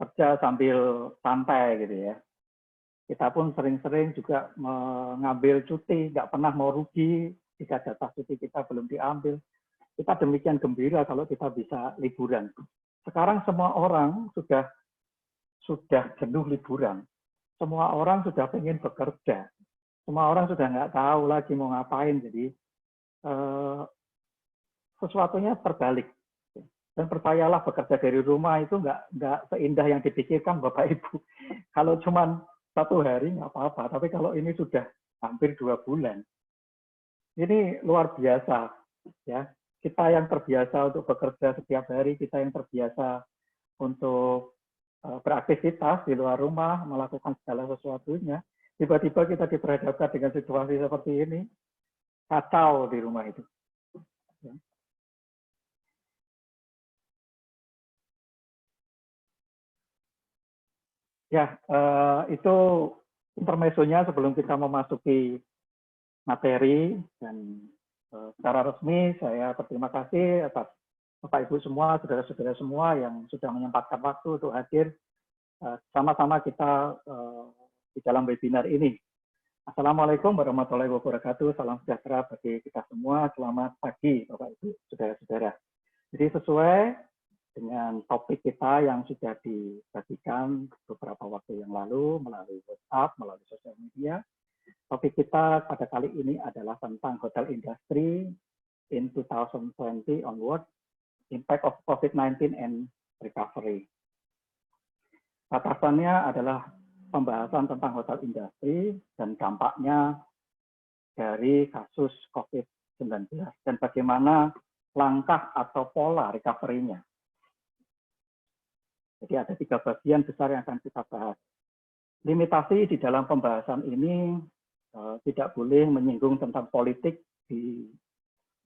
kerja sambil santai gitu ya. Kita pun sering-sering juga mengambil cuti, nggak pernah mau rugi jika jatah cuti kita belum diambil. Kita demikian gembira kalau kita bisa liburan. Sekarang semua orang sudah jenuh liburan. Semua orang sudah pengen bekerja. Semua orang sudah nggak tahu lagi mau ngapain. Jadi sesuatunya terbalik. Dan percayalah, bekerja dari rumah itu nggak seindah yang dipikirkan Bapak Ibu. Kalau cuma 1 hari nggak apa-apa, tapi kalau ini sudah hampir 2 bulan, ini luar biasa. Ya, kita yang terbiasa untuk bekerja setiap hari, kita yang terbiasa untuk beraktivitas di luar rumah, melakukan segala sesuatunya, tiba-tiba kita diperhadapkan dengan situasi seperti ini, kacau di rumah itu. Ya, itu intermezzonya sebelum kita memasuki materi, dan secara resmi saya berterima kasih atas Bapak Ibu semua, saudara-saudara semua yang sudah menyempatkan waktu untuk hadir sama-sama kita di dalam webinar ini. Assalamualaikum warahmatullahi wabarakatuh, salam sejahtera bagi kita semua, selamat pagi Bapak Ibu, saudara-saudara. Jadi sesuai dengan topik kita yang sudah dibagikan beberapa waktu yang lalu melalui WhatsApp, melalui sosial media. Topik kita pada kali ini adalah tentang hotel industry in 2020 onward, impact of COVID-19 and recovery. Batasannya adalah pembahasan tentang hotel industry dan dampaknya dari kasus COVID-19 dan bagaimana langkah atau pola recovery-nya. Jadi ada 3 bagian besar yang akan kita bahas. Limitasi di dalam pembahasan ini tidak boleh menyinggung tentang politik di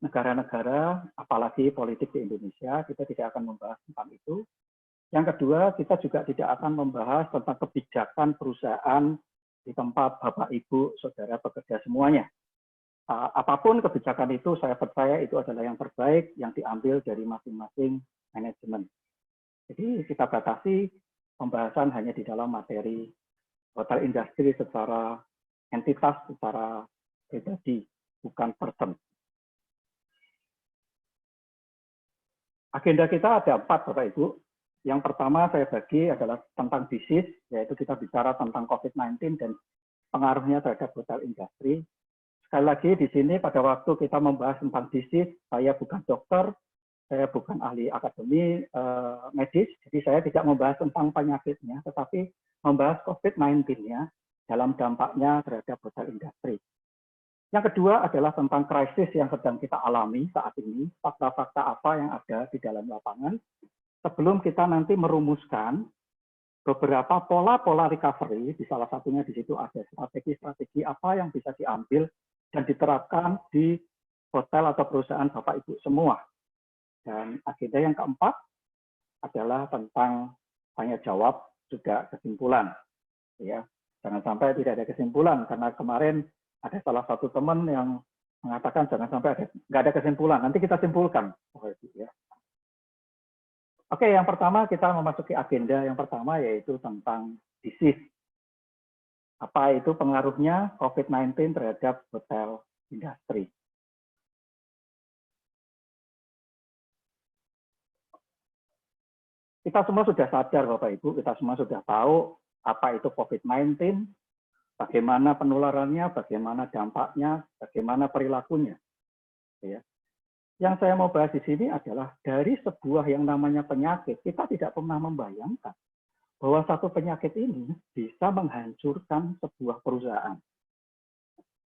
negara-negara, apalagi politik di Indonesia. Kita tidak akan membahas tentang itu. Yang kedua, kita juga tidak akan membahas tentang kebijakan perusahaan di tempat Bapak, Ibu, Saudara bekerja semuanya. Apapun kebijakan itu, saya percaya itu adalah yang terbaik yang diambil dari masing-masing manajemen. Jadi kita batasi pembahasan hanya di dalam materi hotel industri secara entitas, secara pribadi, bukan person. Agenda kita ada 4 Bapak Ibu. Yang pertama saya bagi adalah tentang disease, yaitu kita bicara tentang COVID-19 dan pengaruhnya terhadap hotel industri. Sekali lagi di sini pada waktu kita membahas tentang disease, saya bukan dokter, saya bukan ahli akademi medis, jadi saya tidak membahas tentang penyakitnya, tetapi membahas COVID-19-nya dalam dampaknya terhadap hotel industri. Yang kedua adalah tentang krisis yang sedang kita alami saat ini, fakta-fakta apa yang ada di dalam lapangan, sebelum kita nanti merumuskan beberapa pola-pola recovery, di salah satunya di situ ada strategi-strategi apa yang bisa diambil dan diterapkan di hotel atau perusahaan Bapak Ibu semua. Dan agenda yang keempat adalah tentang tanya jawab juga kesimpulan. Ya, jangan sampai tidak ada kesimpulan karena kemarin ada salah satu teman yang mengatakan jangan sampai nggak ada kesimpulan. Nanti kita simpulkan. Ya. Oke, yang pertama kita memasuki agenda yang pertama yaitu tentang disease. Apa itu pengaruhnya COVID-19 terhadap hotel industri? Kita semua sudah sadar Bapak Ibu, kita semua sudah tahu apa itu COVID-19, bagaimana penularannya, bagaimana dampaknya, bagaimana perilakunya. Ya. Yang saya mau bahas di sini adalah dari sebuah yang namanya penyakit, kita tidak pernah membayangkan bahwa satu penyakit ini bisa menghancurkan sebuah perusahaan.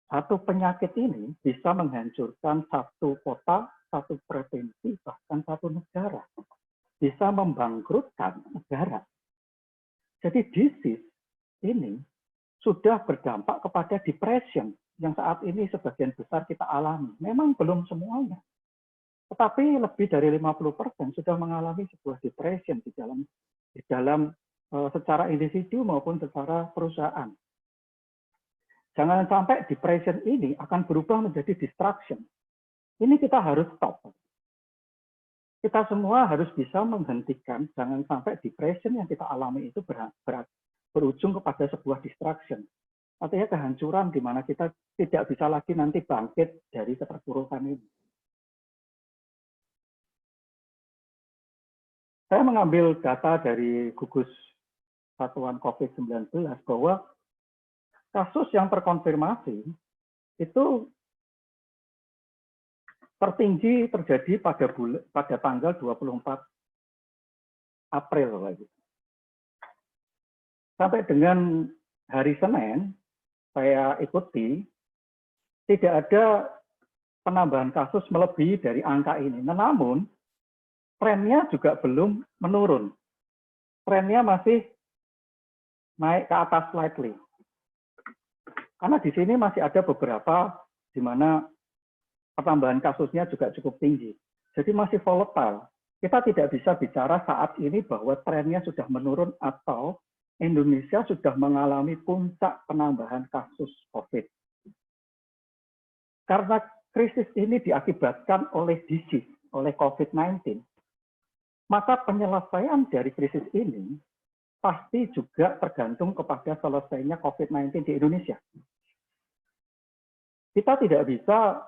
Satu penyakit ini bisa menghancurkan satu kota, satu provinsi, bahkan satu negara. Bisa membangkrutkan negara. Jadi disease ini sudah berdampak kepada depression yang saat ini sebagian besar kita alami. Memang belum semuanya. Tetapi lebih dari 50% sudah mengalami sebuah depression di dalam secara individu maupun secara perusahaan. Jangan sampai depression ini akan berubah menjadi distraction. Ini kita harus stop. kita semua harus bisa menghentikan, jangan sampai depression yang kita alami itu berujung kepada sebuah distraction. Artinya kehancuran di mana kita tidak bisa lagi nanti bangkit dari keterpurukan ini. Saya mengambil data dari gugus satuan COVID-19 bahwa kasus yang terkonfirmasi itu tertinggi terjadi pada tanggal 24 April. Sampai dengan hari Senin, saya ikuti, tidak ada penambahan kasus melebihi dari angka ini. Namun, trennya juga belum menurun. Trennya masih naik ke atas slightly. Karena di sini masih ada beberapa di mana penambahan kasusnya juga cukup tinggi. Jadi masih volatile. Kita tidak bisa bicara saat ini bahwa trennya sudah menurun atau Indonesia sudah mengalami puncak penambahan kasus COVID. Karena krisis ini diakibatkan oleh disease, oleh COVID-19, maka penyelesaian dari krisis ini pasti juga tergantung kepada selesainya COVID-19 di Indonesia. Kita tidak bisa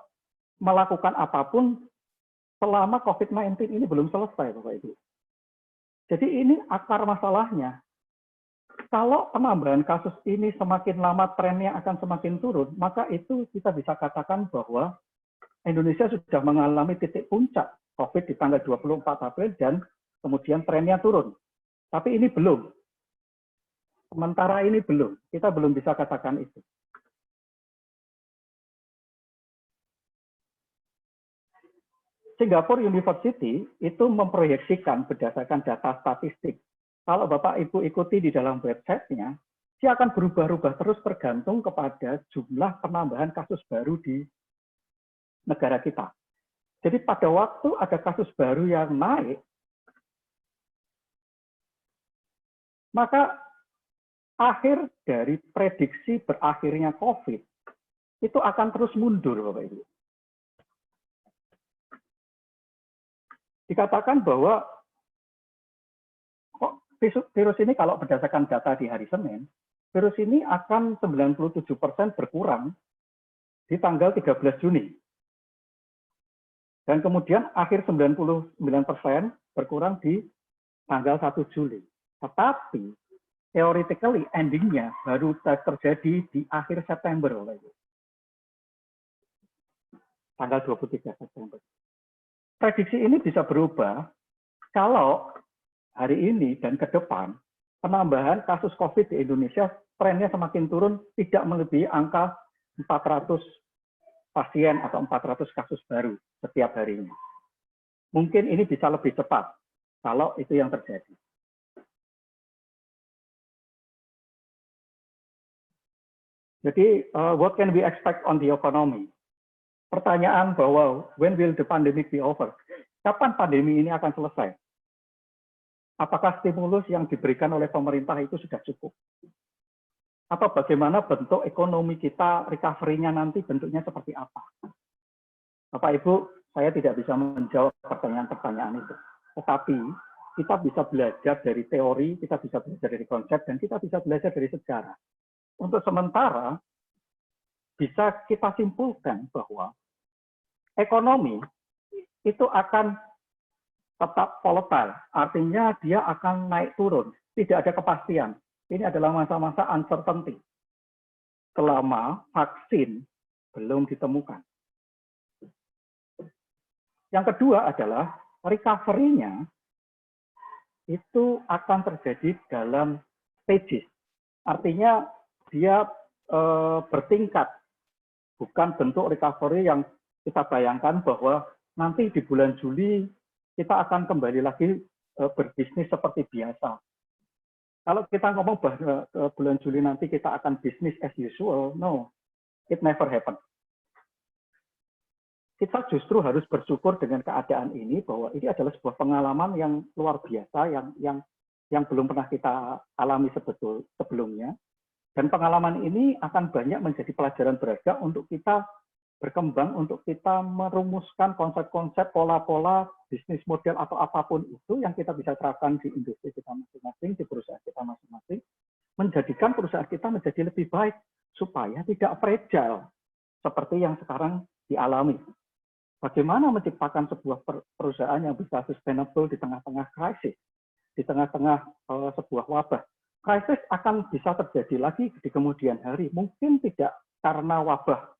melakukan apapun selama COVID-19 ini belum selesai, Bapak Ibu. Jadi ini akar masalahnya. Kalau penambahan kasus ini semakin lama trennya akan semakin turun, maka itu kita bisa katakan bahwa Indonesia sudah mengalami titik puncak COVID di tanggal 24 April dan kemudian trennya turun. Tapi ini belum. Sementara ini belum. Kita belum bisa katakan itu. Singapore University itu memproyeksikan berdasarkan data statistik. Kalau Bapak Ibu ikuti di dalam website-nya, dia akan berubah-ubah terus tergantung kepada jumlah penambahan kasus baru di negara kita. Jadi pada waktu ada kasus baru yang naik, maka akhir dari prediksi berakhirnya COVID itu akan terus mundur, Bapak Ibu. Dikatakan bahwa virus ini kalau berdasarkan data di hari Senin, virus ini akan 97% berkurang di tanggal 13 Juni. Dan kemudian akhir 99% berkurang di tanggal 1 Juli. Tetapi theoretically endingnya baru terjadi di akhir September. Tanggal 23 September. Prediksi ini bisa berubah kalau hari ini dan ke depan, penambahan kasus COVID di Indonesia trennya semakin turun, tidak melebihi angka 400 pasien atau 400 kasus baru setiap harinya. Mungkin ini bisa lebih cepat kalau itu yang terjadi. Jadi, what can we expect on the economy? Pertanyaan bahwa when will the pandemic be over? Kapan pandemi ini akan selesai? Apakah stimulus yang diberikan oleh pemerintah itu sudah cukup? Atau bagaimana bentuk ekonomi kita, recovery-nya nanti bentuknya seperti apa? Bapak Ibu, saya tidak bisa menjawab pertanyaan-pertanyaan itu. Tetapi kita bisa belajar dari teori, kita bisa belajar dari konsep, dan kita bisa belajar dari sejarah. Untuk sementara, bisa kita simpulkan bahwa ekonomi itu akan tetap volatile, artinya dia akan naik turun, tidak ada kepastian. Ini adalah masa-masa uncertainty selama vaksin belum ditemukan. Yang kedua adalah recovery-nya itu akan terjadi dalam stages, artinya dia bertingkat, bukan bentuk recovery yang kita bayangkan bahwa nanti di bulan Juli kita akan kembali lagi berbisnis seperti biasa. Kalau kita ngomong bahwa bulan Juli nanti kita akan bisnis as usual, no, it never happen. Kita justru harus bersyukur dengan keadaan ini bahwa ini adalah sebuah pengalaman yang luar biasa yang belum pernah kita alami sebelumnya. Dan pengalaman ini akan banyak menjadi pelajaran berharga untuk kita berkembang untuk kita merumuskan konsep-konsep, pola-pola bisnis model atau apapun itu yang kita bisa terapkan di industri kita masing-masing, di perusahaan kita masing-masing, menjadikan perusahaan kita menjadi lebih baik supaya tidak fragile seperti yang sekarang dialami. Bagaimana menciptakan sebuah perusahaan yang bisa sustainable di tengah-tengah krisis, di tengah-tengah sebuah wabah. Krisis akan bisa terjadi lagi di kemudian hari. Mungkin tidak karena wabah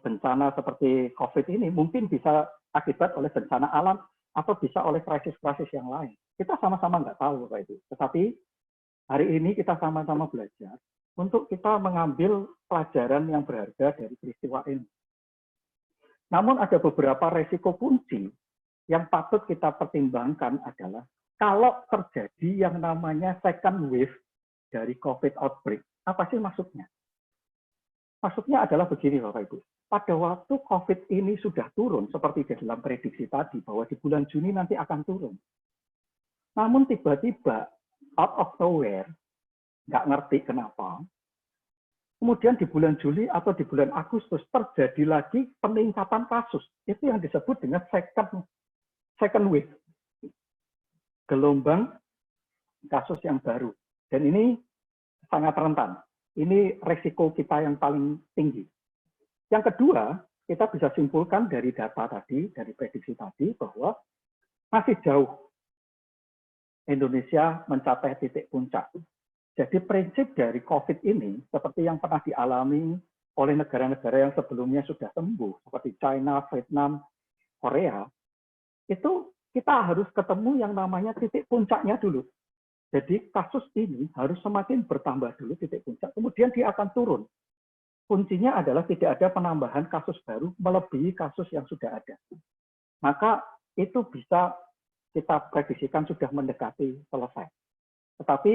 bencana seperti COVID ini, mungkin bisa akibat oleh bencana alam atau bisa oleh krisis-krisis yang lain. Kita sama-sama nggak tahu Bapak Ibu. Tetapi hari ini kita sama-sama belajar untuk kita mengambil pelajaran yang berharga dari peristiwa ini. Namun ada beberapa resiko kunci yang patut kita pertimbangkan adalah kalau terjadi yang namanya second wave dari COVID outbreak. Apa sih maksudnya? Maksudnya adalah begini Bapak Ibu. Pada waktu COVID ini sudah turun, seperti di dalam prediksi tadi, bahwa di bulan Juni nanti akan turun. Namun tiba-tiba, out of nowhere, nggak ngerti kenapa, kemudian di bulan Juli atau di bulan Agustus terjadi lagi peningkatan kasus. Itu yang disebut dengan second wave. Gelombang kasus yang baru. Dan ini sangat rentan. Ini resiko kita yang paling tinggi. Yang kedua, kita bisa simpulkan dari data tadi, dari prediksi tadi, bahwa masih jauh Indonesia mencapai titik puncak. Jadi prinsip dari COVID ini, seperti yang pernah dialami oleh negara-negara yang sebelumnya sudah sembuh, seperti China, Vietnam, Korea, itu kita harus ketemu yang namanya titik puncaknya dulu. Jadi kasus ini harus semakin bertambah dulu titik puncak, kemudian dia akan turun. Kuncinya adalah tidak ada penambahan kasus baru melebihi kasus yang sudah ada. Maka itu bisa kita prediksikan sudah mendekati selesai. Tetapi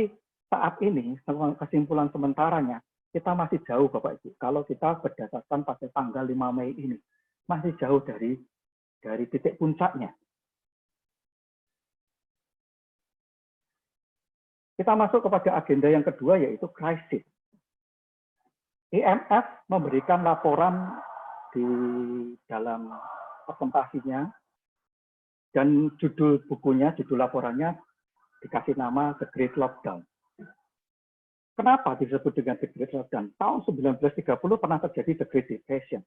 saat ini, kesimpulan sementaranya, kita masih jauh Bapak Ibu. Kalau kita berdasarkan pada tanggal 5 Mei ini, masih jauh dari titik puncaknya. Kita masuk kepada agenda yang kedua, yaitu krisis. IMF memberikan laporan di dalam presentasinya, dan judul bukunya, judul laporannya dikasih nama The Great Lockdown. Kenapa disebut dengan The Great Lockdown? Tahun 1930 pernah terjadi The Great Depression.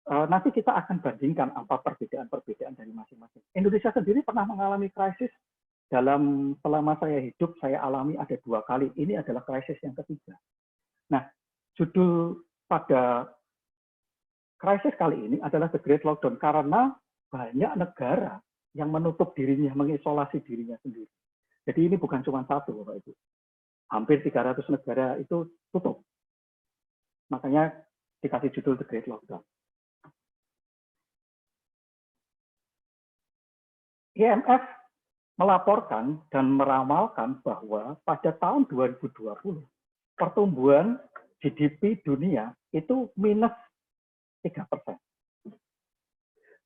Nanti kita akan bandingkan apa perbedaan-perbedaan dari masing-masing. Indonesia sendiri pernah mengalami krisis selama saya hidup, saya alami ada 2 kali. Ini adalah krisis yang ketiga. Nah, judul pada krisis kali ini adalah The Great Lockdown karena banyak negara yang menutup dirinya, mengisolasi dirinya sendiri. Jadi ini bukan cuma satu, Bapak Ibu. Hampir 300 negara itu tutup. Makanya dikasih judul The Great Lockdown. IMF melaporkan dan meramalkan bahwa pada tahun 2020, pertumbuhan GDP dunia itu minus 3%.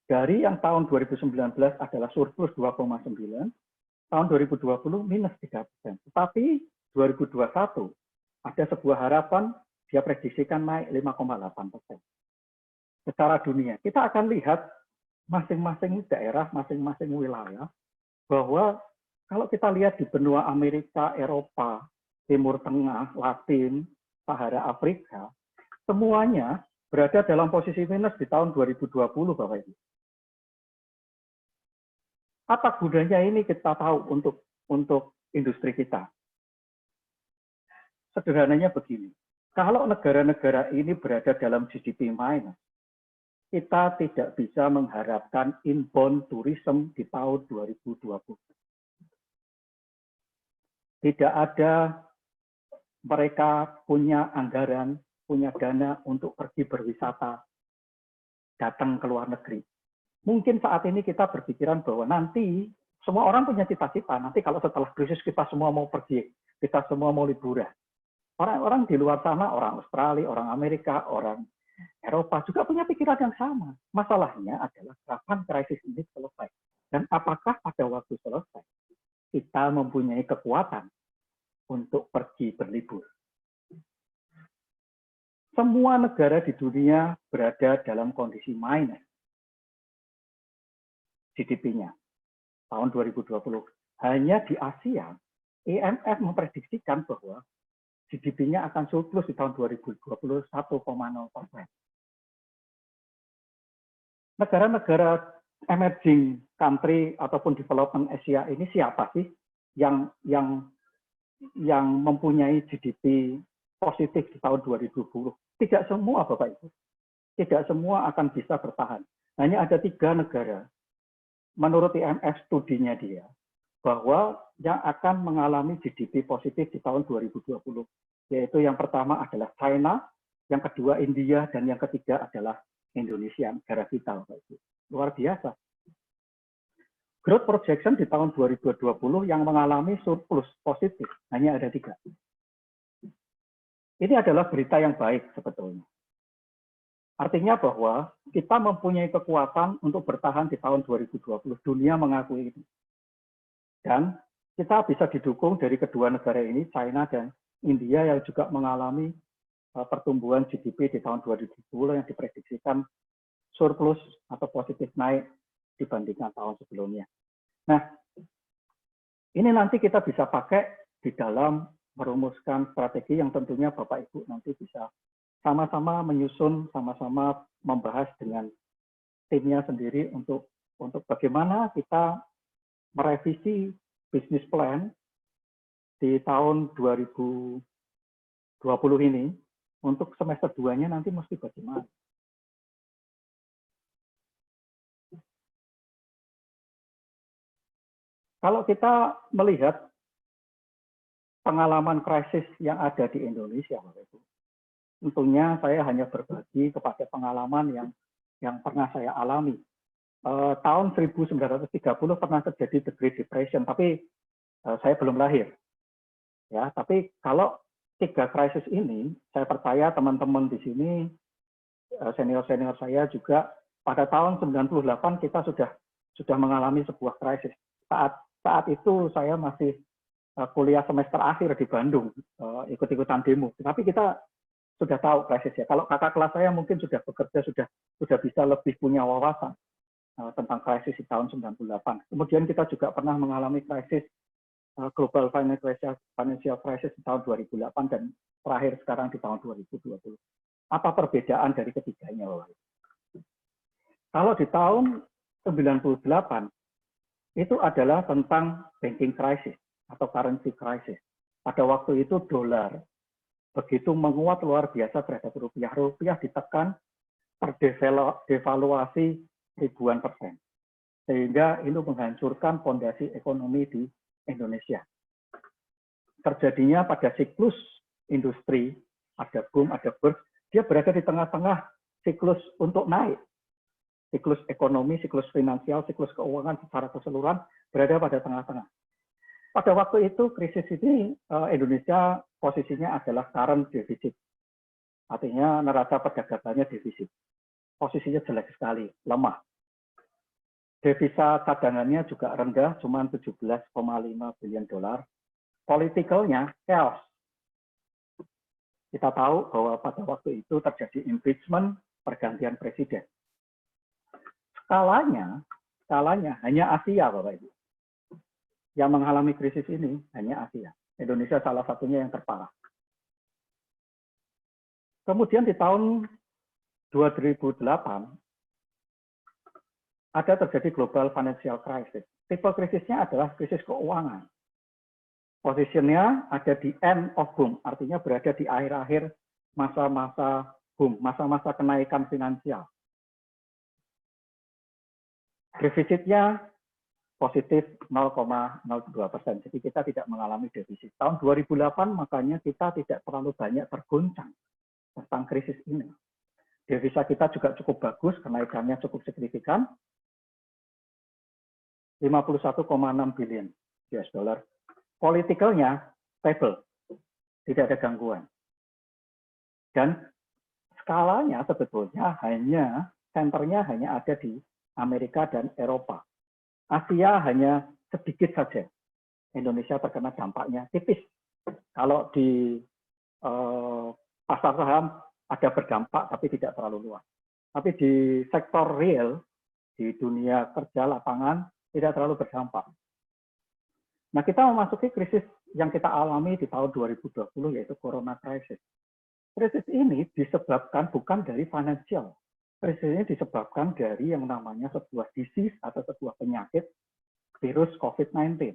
Dari yang tahun 2019 adalah surplus 2,9, tahun 2020 minus 3%. Tetapi 2021 ada sebuah harapan, dia prediksikan naik 5,8%. Secara dunia, kita akan lihat masing-masing daerah, masing-masing wilayah, bahwa kalau kita lihat di benua Amerika, Eropa, Timur Tengah, Latin, Sahara Afrika, semuanya berada dalam posisi minus di tahun 2020, Bapak Ibu. Apa gunanya ini kita tahu untuk industri kita? Sederhananya begini, kalau negara-negara ini berada dalam GDP minus, kita tidak bisa mengharapkan inbound tourism di tahun 2020. Tidak ada mereka punya anggaran, punya dana untuk pergi berwisata, datang ke luar negeri. Mungkin saat ini kita berpikiran bahwa nanti semua orang punya cita-cita. Nanti kalau setelah krisis kita semua mau pergi, kita semua mau liburan. Orang-orang di luar sana, orang Australia, orang Amerika, orang Eropa juga punya pikiran yang sama. Masalahnya adalah kapan krisis ini selesai. Dan apakah pada waktu selesai kita mempunyai kekuatan untuk pergi berlibur. semua negara di dunia berada dalam kondisi minus GDP-nya tahun 2020. Hanya di Asia, IMF memprediksikan bahwa GDP-nya akan surplus di tahun 2020 1,0%. Negara-negara emerging country ataupun development Asia ini siapa sih yang mempunyai GDP positif di tahun 2020? Tidak semua, Bapak Ibu. Tidak semua akan bisa bertahan. Hanya ada 3 negara, menurut IMF studinya dia, bahwa yang akan mengalami GDP positif di tahun 2020. Yaitu yang pertama adalah China, yang kedua India, dan yang ketiga adalah Indonesia, negara kita, Bapak Ibu. Luar biasa. Growth projection di tahun 2020 yang mengalami surplus positif, hanya ada 3. Ini adalah berita yang baik sebetulnya. Artinya bahwa kita mempunyai kekuatan untuk bertahan di tahun 2020. Dunia mengakui itu. Dan kita bisa didukung dari kedua negara ini, China dan India, yang juga mengalami pertumbuhan GDP di tahun 2020 yang diprediksikan surplus atau positif naik dibandingkan tahun sebelumnya. Nah, ini nanti kita bisa pakai di dalam merumuskan strategi yang tentunya Bapak Ibu nanti bisa sama-sama menyusun, sama-sama membahas dengan timnya sendiri untuk bagaimana kita merevisi bisnis plan di tahun 2020 ini untuk semester 2-nya nanti mesti bagaimana. Kalau kita melihat pengalaman krisis yang ada di Indonesia, Bapak Ibu, tentunya saya hanya berbagi kepada pengalaman yang pernah saya alami. Tahun 1930 pernah terjadi The Great Depression, tapi saya belum lahir. Ya, tapi kalau 3 krisis ini, saya percaya teman-teman di sini, senior-senior saya juga, pada tahun 98 kita sudah mengalami sebuah krisis. Saat itu saya masih kuliah semester akhir di Bandung, ikut-ikutan demo. Tapi kita sudah tahu krisis ya. Kalau kakak kelas saya mungkin sudah bekerja, sudah bisa lebih punya wawasan tentang krisis di tahun 98. Kemudian kita juga pernah mengalami krisis global financial crisis di tahun 2008 dan terakhir sekarang di tahun 2020. Apa perbedaan dari ketiganya, Bapak? Kalau di tahun 98 itu adalah tentang banking crisis atau currency crisis. Pada waktu itu dolar begitu menguat luar biasa terhadap rupiah. Rupiah ditekan terdevaluasi ribuan %. Sehingga itu menghancurkan fondasi ekonomi di Indonesia. Terjadinya pada siklus industri, ada boom, ada burst, dia berada di tengah-tengah siklus untuk naik. Siklus ekonomi, siklus finansial, siklus keuangan secara keseluruhan berada pada tengah-tengah. Pada waktu itu krisis ini Indonesia posisinya adalah current deficit. Artinya neraca perdagangannya defisit. Posisinya jelek sekali, lemah. Devisa cadangannya juga rendah, cuma 17,5 billion dolar. Politikalnya chaos. Kita tahu bahwa pada waktu itu terjadi impeachment, pergantian presiden. Skalanya hanya Asia, Bapak Ibu. Yang mengalami krisis ini hanya Asia. Indonesia salah satunya yang terparah. Kemudian di tahun 2008 ada terjadi global financial crisis. Tipe krisisnya adalah krisis keuangan. Posisinya ada di end of boom, artinya berada di akhir-akhir masa-masa boom, masa-masa kenaikan finansial. Defisitnya positif 0,02%, jadi kita tidak mengalami defisit. Tahun 2008 makanya kita tidak terlalu banyak tergoncang tentang krisis ini. Devisa kita juga cukup bagus, kenaikannya cukup signifikan, 51,6 billion US dollar. Politikalnya stable, tidak ada gangguan. Dan skalanya sebetulnya senternya hanya ada di Amerika dan Eropa. Asia hanya sedikit saja. Indonesia terkena dampaknya tipis. Kalau di pasar saham ada berdampak tapi tidak terlalu luas. Tapi di sektor real, di dunia kerja lapangan, tidak terlalu berdampak. Nah, kita memasuki krisis yang kita alami di tahun 2020, yaitu Corona Crisis. Krisis ini disebabkan bukan dari financial. Krisis ini disebabkan dari yang namanya sebuah disease atau sebuah penyakit virus COVID-19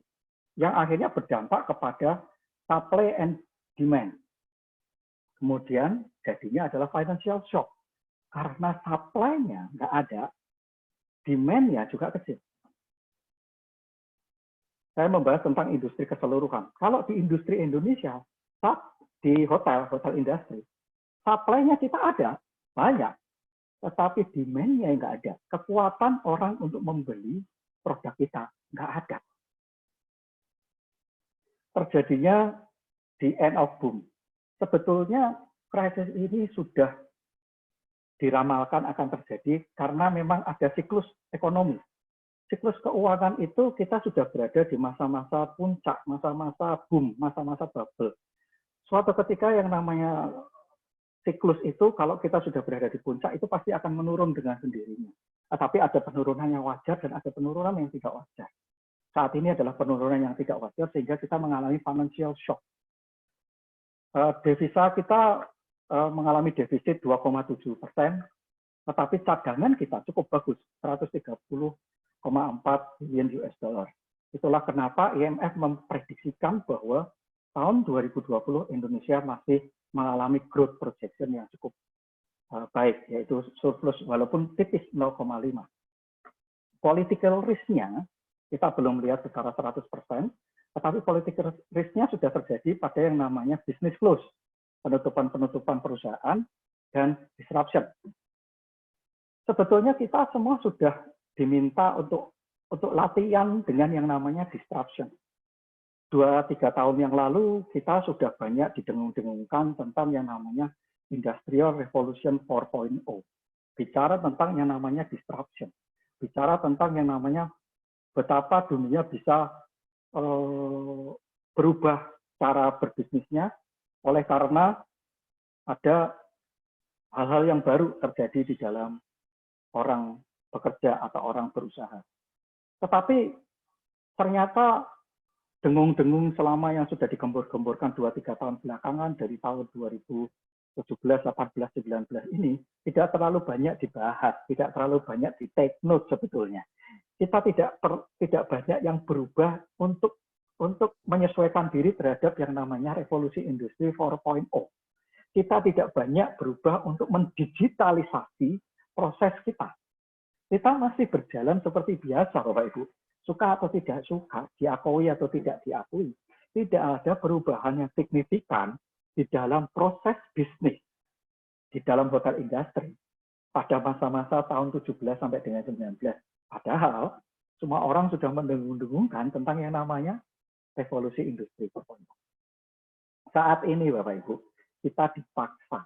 yang akhirnya berdampak kepada supply and demand. Kemudian jadinya adalah financial shock. Karena supply-nya nggak ada, demand-nya juga kecil. Saya membahas tentang industri keseluruhan. Kalau di industri Indonesia, di hotel industri, supply-nya kita ada, banyak. Tetapi demand-nya nggak ada. Kekuatan orang untuk membeli produk kita nggak ada. Terjadinya di end of boom. Sebetulnya krisis ini sudah diramalkan akan terjadi karena memang ada siklus ekonomi. Siklus keuangan itu kita sudah berada di masa-masa puncak, masa-masa boom, masa-masa bubble. Suatu ketika yang namanya siklus itu, kalau kita sudah berada di puncak, itu pasti akan menurun dengan sendirinya. Tetapi ada penurunan yang wajar dan ada penurunan yang tidak wajar. Saat ini adalah penurunan yang tidak wajar, sehingga kita mengalami financial shock. Devisa kita mengalami defisit 2,7%, tetapi cadangan kita cukup bagus, 130,4 billion US dollar. Itulah kenapa IMF memprediksikan bahwa tahun 2020 Indonesia masih mengalami growth projection yang cukup baik, yaitu surplus walaupun tipis 0,5. Political risk-nya kita belum lihat secara 100%, tetapi political risk-nya sudah terjadi pada yang namanya business close, penutupan perusahaan, dan disruption. Sebetulnya kita semua sudah diminta untuk latihan dengan yang namanya disruption. 2-3 tahun yang lalu kita sudah banyak didengung-dengungkan tentang yang namanya Industrial Revolution 4.0. Bicara tentang yang namanya disruption. Bicara tentang yang namanya betapa dunia bisa berubah cara berbisnisnya oleh karena ada hal-hal yang baru terjadi di dalam orang bekerja atau orang berusaha. Tetapi ternyata dengung-dengung selama yang sudah digembur-gemburkan 2-3 tahun belakangan dari tahun 2017, 18, 19 ini tidak terlalu banyak dibahas, tidak terlalu banyak di take note sebetulnya. Kita tidak banyak yang berubah untuk menyesuaikan diri terhadap yang namanya revolusi industri 4.0. Kita tidak banyak berubah untuk mendigitalisasi proses kita. Kita masih berjalan seperti biasa, Bapak Ibu. Suka atau tidak suka, diakui atau tidak diakui. Tidak ada perubahan yang signifikan di dalam proses bisnis, di dalam hotel industri pada masa-masa tahun 17 sampai dengan 19. Padahal semua orang sudah mendengung-dengungkan tentang yang namanya revolusi industri 4.0. Saat ini Bapak Ibu, kita dipaksa.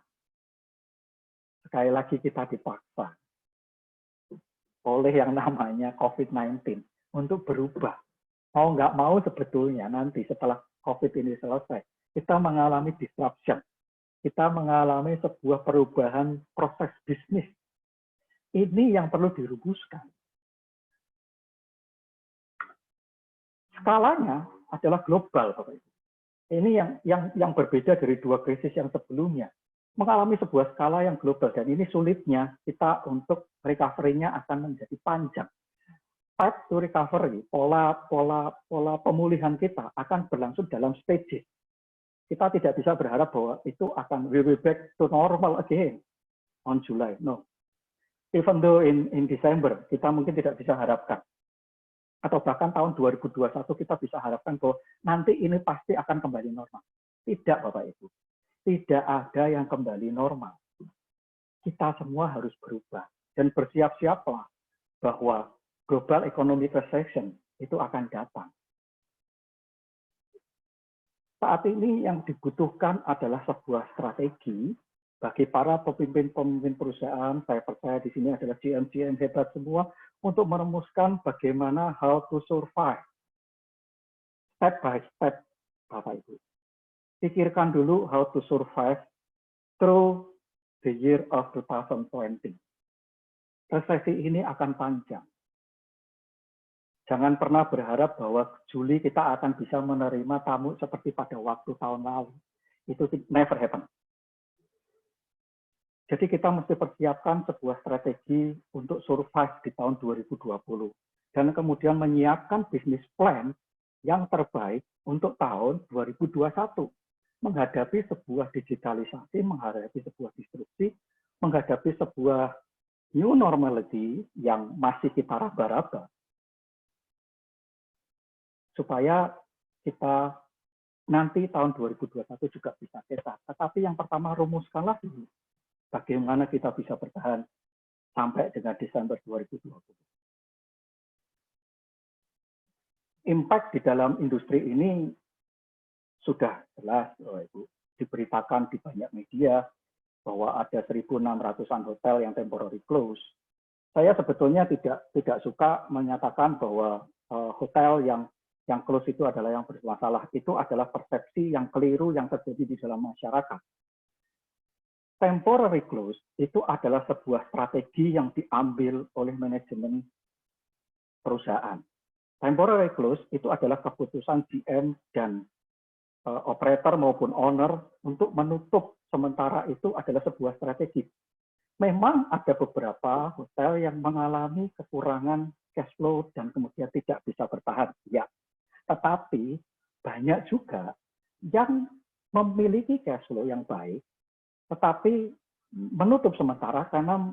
Sekali lagi kita dipaksa oleh yang namanya COVID-19 untuk berubah. Mau nggak mau sebetulnya nanti setelah COVID ini selesai, kita mengalami disruption. Kita mengalami sebuah perubahan proses bisnis. Ini yang perlu dirumuskan. Skalanya adalah global, Bapak Ibu. Ini yang berbeda dari 2 krisis yang sebelumnya. Mengalami sebuah skala yang global, dan ini sulitnya kita untuk recovery-nya akan menjadi panjang. Path to recovery, pola pemulihan kita akan berlangsung dalam stages. Kita tidak bisa berharap bahwa itu akan we will back to normal again on July. No. Even though in December, kita mungkin tidak bisa harapkan. Atau bahkan tahun 2021 kita bisa harapkan bahwa nanti ini pasti akan kembali normal. Tidak, Bapak Ibu. Tidak ada yang kembali normal. Kita semua harus berubah. Dan bersiap-siaplah bahwa global economic recession itu akan datang. Saat ini yang dibutuhkan adalah sebuah strategi bagi para pemimpin perusahaan. Saya percaya di sini adalah GM hebat semua untuk merumuskan bagaimana how to survive. Step by step, Bapak Ibu. Pikirkan dulu how to survive through the year of 2020. Resesi ini akan panjang. Jangan pernah berharap bahwa Juli kita akan bisa menerima tamu seperti pada waktu tahun lalu. Itu never happen. Jadi kita mesti persiapkan sebuah strategi untuk survive di tahun 2020. Dan kemudian menyiapkan bisnis plan yang terbaik untuk tahun 2021. Menghadapi sebuah digitalisasi, menghadapi sebuah disrupsi, menghadapi sebuah new normality yang masih kita raba-raba. Supaya kita nanti tahun 2021 juga bisa sehat. Tetapi yang pertama rumuskanlah dulu bagaimana kita bisa bertahan sampai dengan Desember 2020. Impact di dalam industri ini sudah jelas, Ibu, diberitakan di banyak media bahwa ada 1.600-an hotel yang temporary close. Saya sebetulnya tidak suka menyatakan bahwa hotel yang close itu adalah yang bermasalah. Itu adalah persepsi yang keliru yang terjadi di dalam masyarakat. Temporary close itu adalah sebuah strategi yang diambil oleh manajemen perusahaan. Temporary close itu adalah keputusan GM dan operator maupun owner untuk menutup sementara itu adalah sebuah strategi. Memang ada beberapa hotel yang mengalami kekurangan cash flow dan kemudian tidak bisa bertahan. Ya, tetapi banyak juga yang memiliki cash flow yang baik, tetapi menutup sementara karena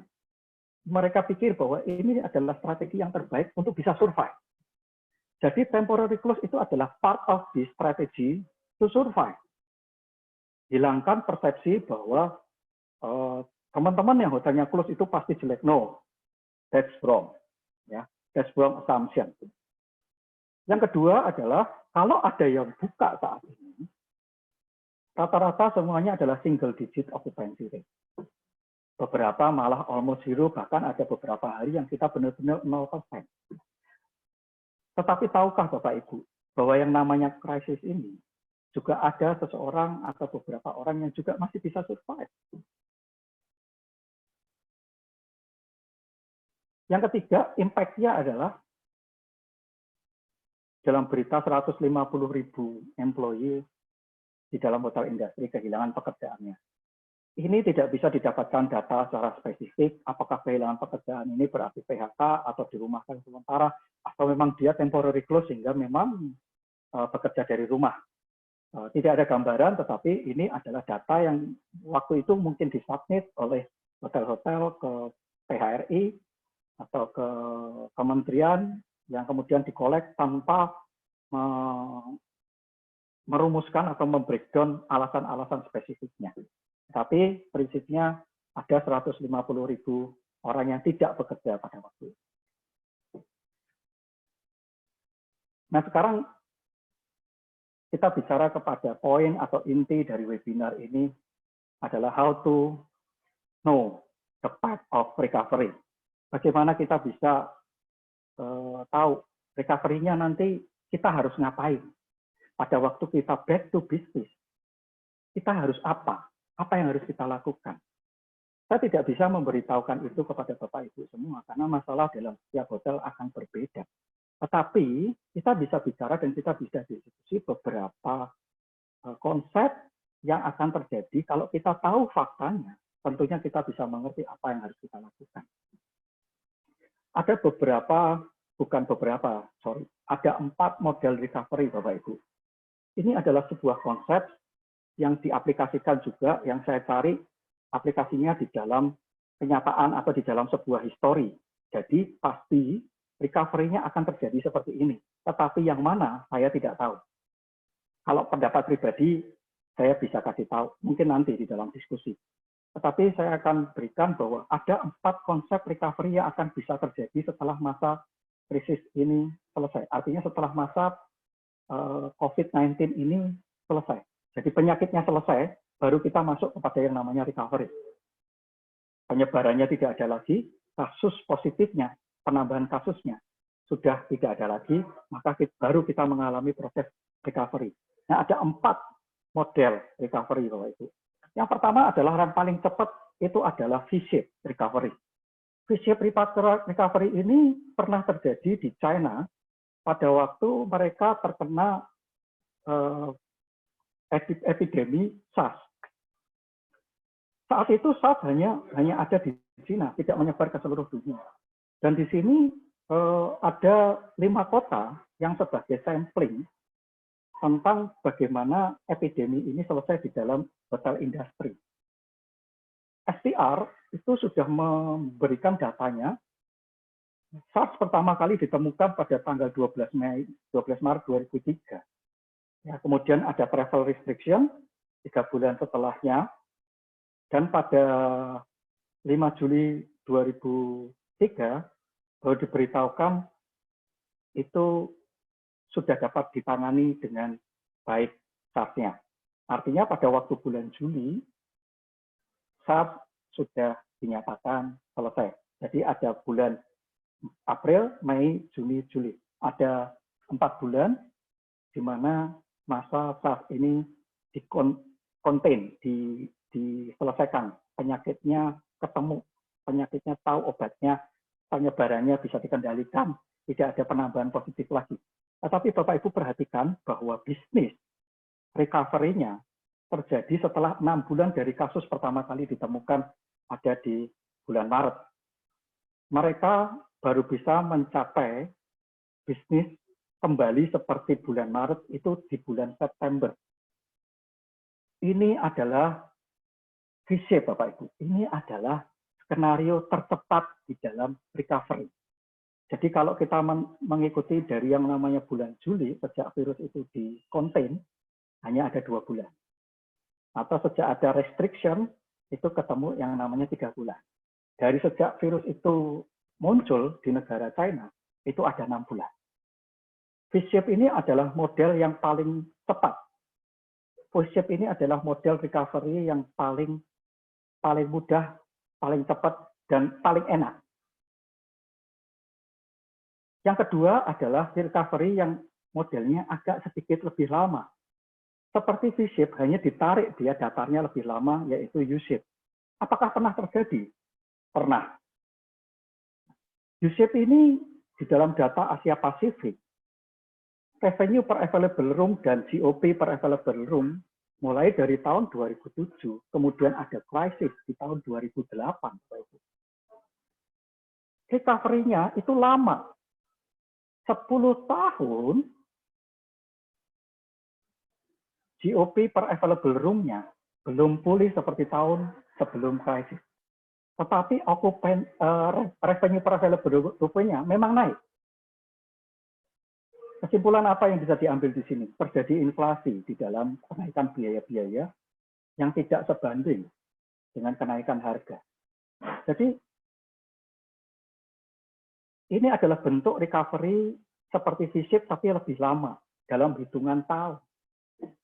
mereka pikir bahwa ini adalah strategi yang terbaik untuk bisa survive. Jadi temporary close itu adalah part of the strategy to survive. Hilangkan persepsi bahwa teman-teman yang hotelnya close itu pasti jelek. No, that's wrong. Ya, that's wrong assumption. Yang kedua adalah kalau ada yang buka saat ini, rata-rata semuanya adalah single digit occupancy rate. Beberapa malah almost zero, bahkan ada beberapa hari yang kita benar-benar 0%. Tetapi tahukah Bapak Ibu, bahwa yang namanya krisis ini, juga ada seseorang atau beberapa orang yang juga masih bisa survive. Yang ketiga, impact-nya adalah dalam berita 150.000 employee di dalam hotel industri kehilangan pekerjaannya. Ini tidak bisa didapatkan data secara spesifik, apakah kehilangan pekerjaan ini berarti PHK atau dirumahkan sementara, atau memang dia temporary close sehingga memang bekerja dari rumah. Tidak ada gambaran, tetapi ini adalah data yang waktu itu mungkin disubmit oleh hotel-hotel ke PHRI atau ke kementerian yang kemudian dikolek tanpa merumuskan atau membreakdown alasan-alasan spesifiknya. Tapi prinsipnya ada 150.000 orang yang tidak bekerja pada waktu itu. Nah sekarang kita bicara kepada poin atau inti dari webinar ini adalah how to know the path of recovery. Bagaimana kita bisa tahu recovery-nya nanti kita harus ngapain. Pada waktu kita back to business, kita harus apa? Apa yang harus kita lakukan? Saya tidak bisa memberitahukan itu kepada Bapak Ibu semua, karena masalah dalam setiap hotel akan berbeda. Tetapi kita bisa bicara dan kita bisa diskusi beberapa konsep yang akan terjadi kalau kita tahu faktanya, tentunya kita bisa mengerti apa yang harus kita lakukan. Ada ada 4 model recovery Bapak Ibu. Ini adalah sebuah konsep yang diaplikasikan juga, yang saya cari aplikasinya di dalam kenyataan atau di dalam sebuah histori. Jadi pasti recovery-nya akan terjadi seperti ini. Tetapi yang mana saya tidak tahu. Kalau pendapat pribadi saya bisa kasih tahu, mungkin nanti di dalam diskusi. Tetapi saya akan berikan bahwa ada 4 konsep recovery yang akan bisa terjadi setelah masa krisis ini selesai. Artinya setelah masa COVID-19 ini selesai. Jadi penyakitnya selesai, baru kita masuk kepada yang namanya recovery. Penyebarannya tidak ada lagi, kasus positifnya, penambahan kasusnya sudah tidak ada lagi, maka baru kita mengalami proses recovery. Nah, ada 4 model recovery Bapak Ibu. Yang pertama adalah yang paling cepat itu adalah V-shape recovery. V-shape recovery ini pernah terjadi di China pada waktu mereka terkena epidemi SARS. Saat itu SARS hanya ada di China, tidak menyebar ke seluruh dunia. Dan di sini ada 5 kota yang sebagai sampling tentang bagaimana epidemi ini selesai di dalam hotel industri. STR itu sudah memberikan datanya. SARS pertama kali ditemukan pada tanggal 12 Maret 2003. Ya, kemudian ada travel restriction 3 bulan setelahnya, dan pada 5 Juli 2003 baru diberitahukan itu sudah dapat ditangani dengan baik SARS-nya. Artinya pada waktu bulan Juli, SARS sudah dinyatakan selesai. Jadi ada bulan April, Mei, Juni, Juli. Ada 4 bulan di mana masa SARS ini diselesaikan. Penyakitnya ketemu, penyakitnya tahu obatnya, penyebarannya bisa dikendalikan, tidak ada penambahan positif lagi. Tetapi Bapak Ibu perhatikan bahwa bisnis recovery-nya terjadi setelah 6 bulan dari kasus pertama kali ditemukan ada di bulan Maret. Mereka baru bisa mencapai bisnis kembali seperti bulan Maret itu di bulan September. Ini adalah V-shape Bapak Ibu. Ini adalah skenario tercepat di dalam recovery. Jadi kalau kita mengikuti dari yang namanya bulan Juli, sejak virus itu di-contain, hanya ada 2 bulan. Atau sejak ada restriction, itu ketemu yang namanya 3 bulan. Dari sejak virus itu muncul di negara China, itu ada 6 bulan. V-shape ini adalah model yang paling tepat. V-shape ini adalah model recovery yang paling mudah, paling cepat, dan paling enak. Yang kedua adalah recovery yang modelnya agak sedikit lebih lama. Seperti V-shape, hanya ditarik dia datarnya lebih lama, yaitu U-shape. Apakah pernah terjadi? Pernah. U-shape ini di dalam data Asia Pasifik, revenue per available room dan GOP per available room mulai dari tahun 2007, kemudian ada krisis di tahun 2008. Recovery-nya itu lama. 10 tahun GOP per available room-nya belum pulih seperti tahun sebelum krisis. Tetapi revenue per available room-nya memang naik. Kesimpulan apa yang bisa diambil di sini? Terjadi inflasi di dalam kenaikan biaya-biaya yang tidak sebanding dengan kenaikan harga. Jadi ini adalah bentuk recovery seperti V-shape tapi lebih lama, dalam hitungan tahun.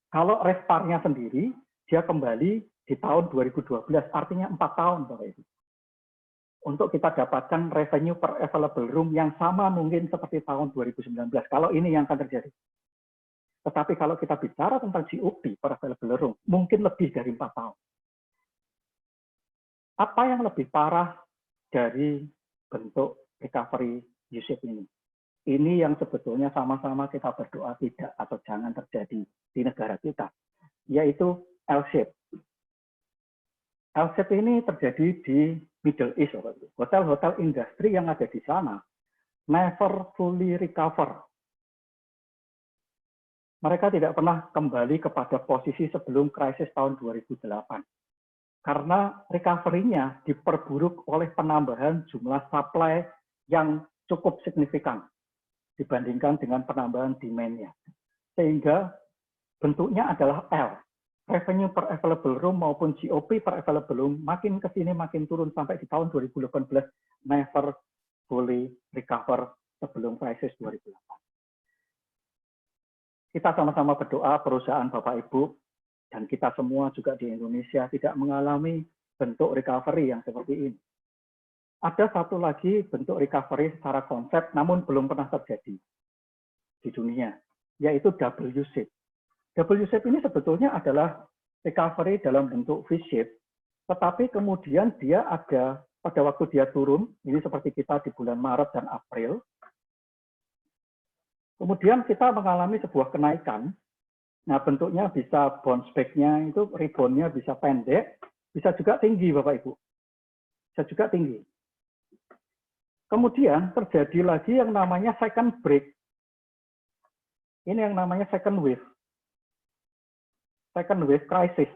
Kalau RevPAR-nya sendiri, dia kembali di tahun 2012, artinya 4 tahun, Bapak Ibu. Untuk kita dapatkan revenue per available room yang sama mungkin seperti tahun 2019, kalau ini yang akan terjadi. Tetapi kalau kita bicara tentang GOP per available room, mungkin lebih dari 4 tahun. Apa yang lebih parah dari bentuk recovery U-shape ini? Ini yang sebetulnya sama-sama kita berdoa tidak atau jangan terjadi di negara kita, yaitu L-shape. L-shape ini terjadi di Middle East. Hotel-hotel industri yang ada di sana never fully recover. Mereka tidak pernah kembali kepada posisi sebelum krisis tahun 2008. Karena recovery-nya diperburuk oleh penambahan jumlah supply yang cukup signifikan dibandingkan dengan penambahan demand-nya. Sehingga bentuknya adalah L. Revenue per available room maupun GOP per available room makin ke sini makin turun sampai di tahun 2018 never fully recover sebelum krisis 2008. Kita sama-sama berdoa perusahaan Bapak Ibu dan kita semua juga di Indonesia tidak mengalami bentuk recovery yang seperti ini. Ada satu lagi bentuk recovery secara konsep, namun belum pernah terjadi di dunia, yaitu W-shape. W-shape ini sebetulnya adalah recovery dalam bentuk V-shape, Tetapi kemudian dia ada, pada waktu dia turun, ini seperti kita di bulan Maret dan April, kemudian kita mengalami sebuah kenaikan. Nah, bentuknya bisa bounce back-nya itu rebound-nya bisa pendek, bisa juga tinggi, Bapak Ibu. Bisa juga tinggi. Kemudian terjadi lagi yang namanya second break. Ini yang namanya second wave. Second wave crisis.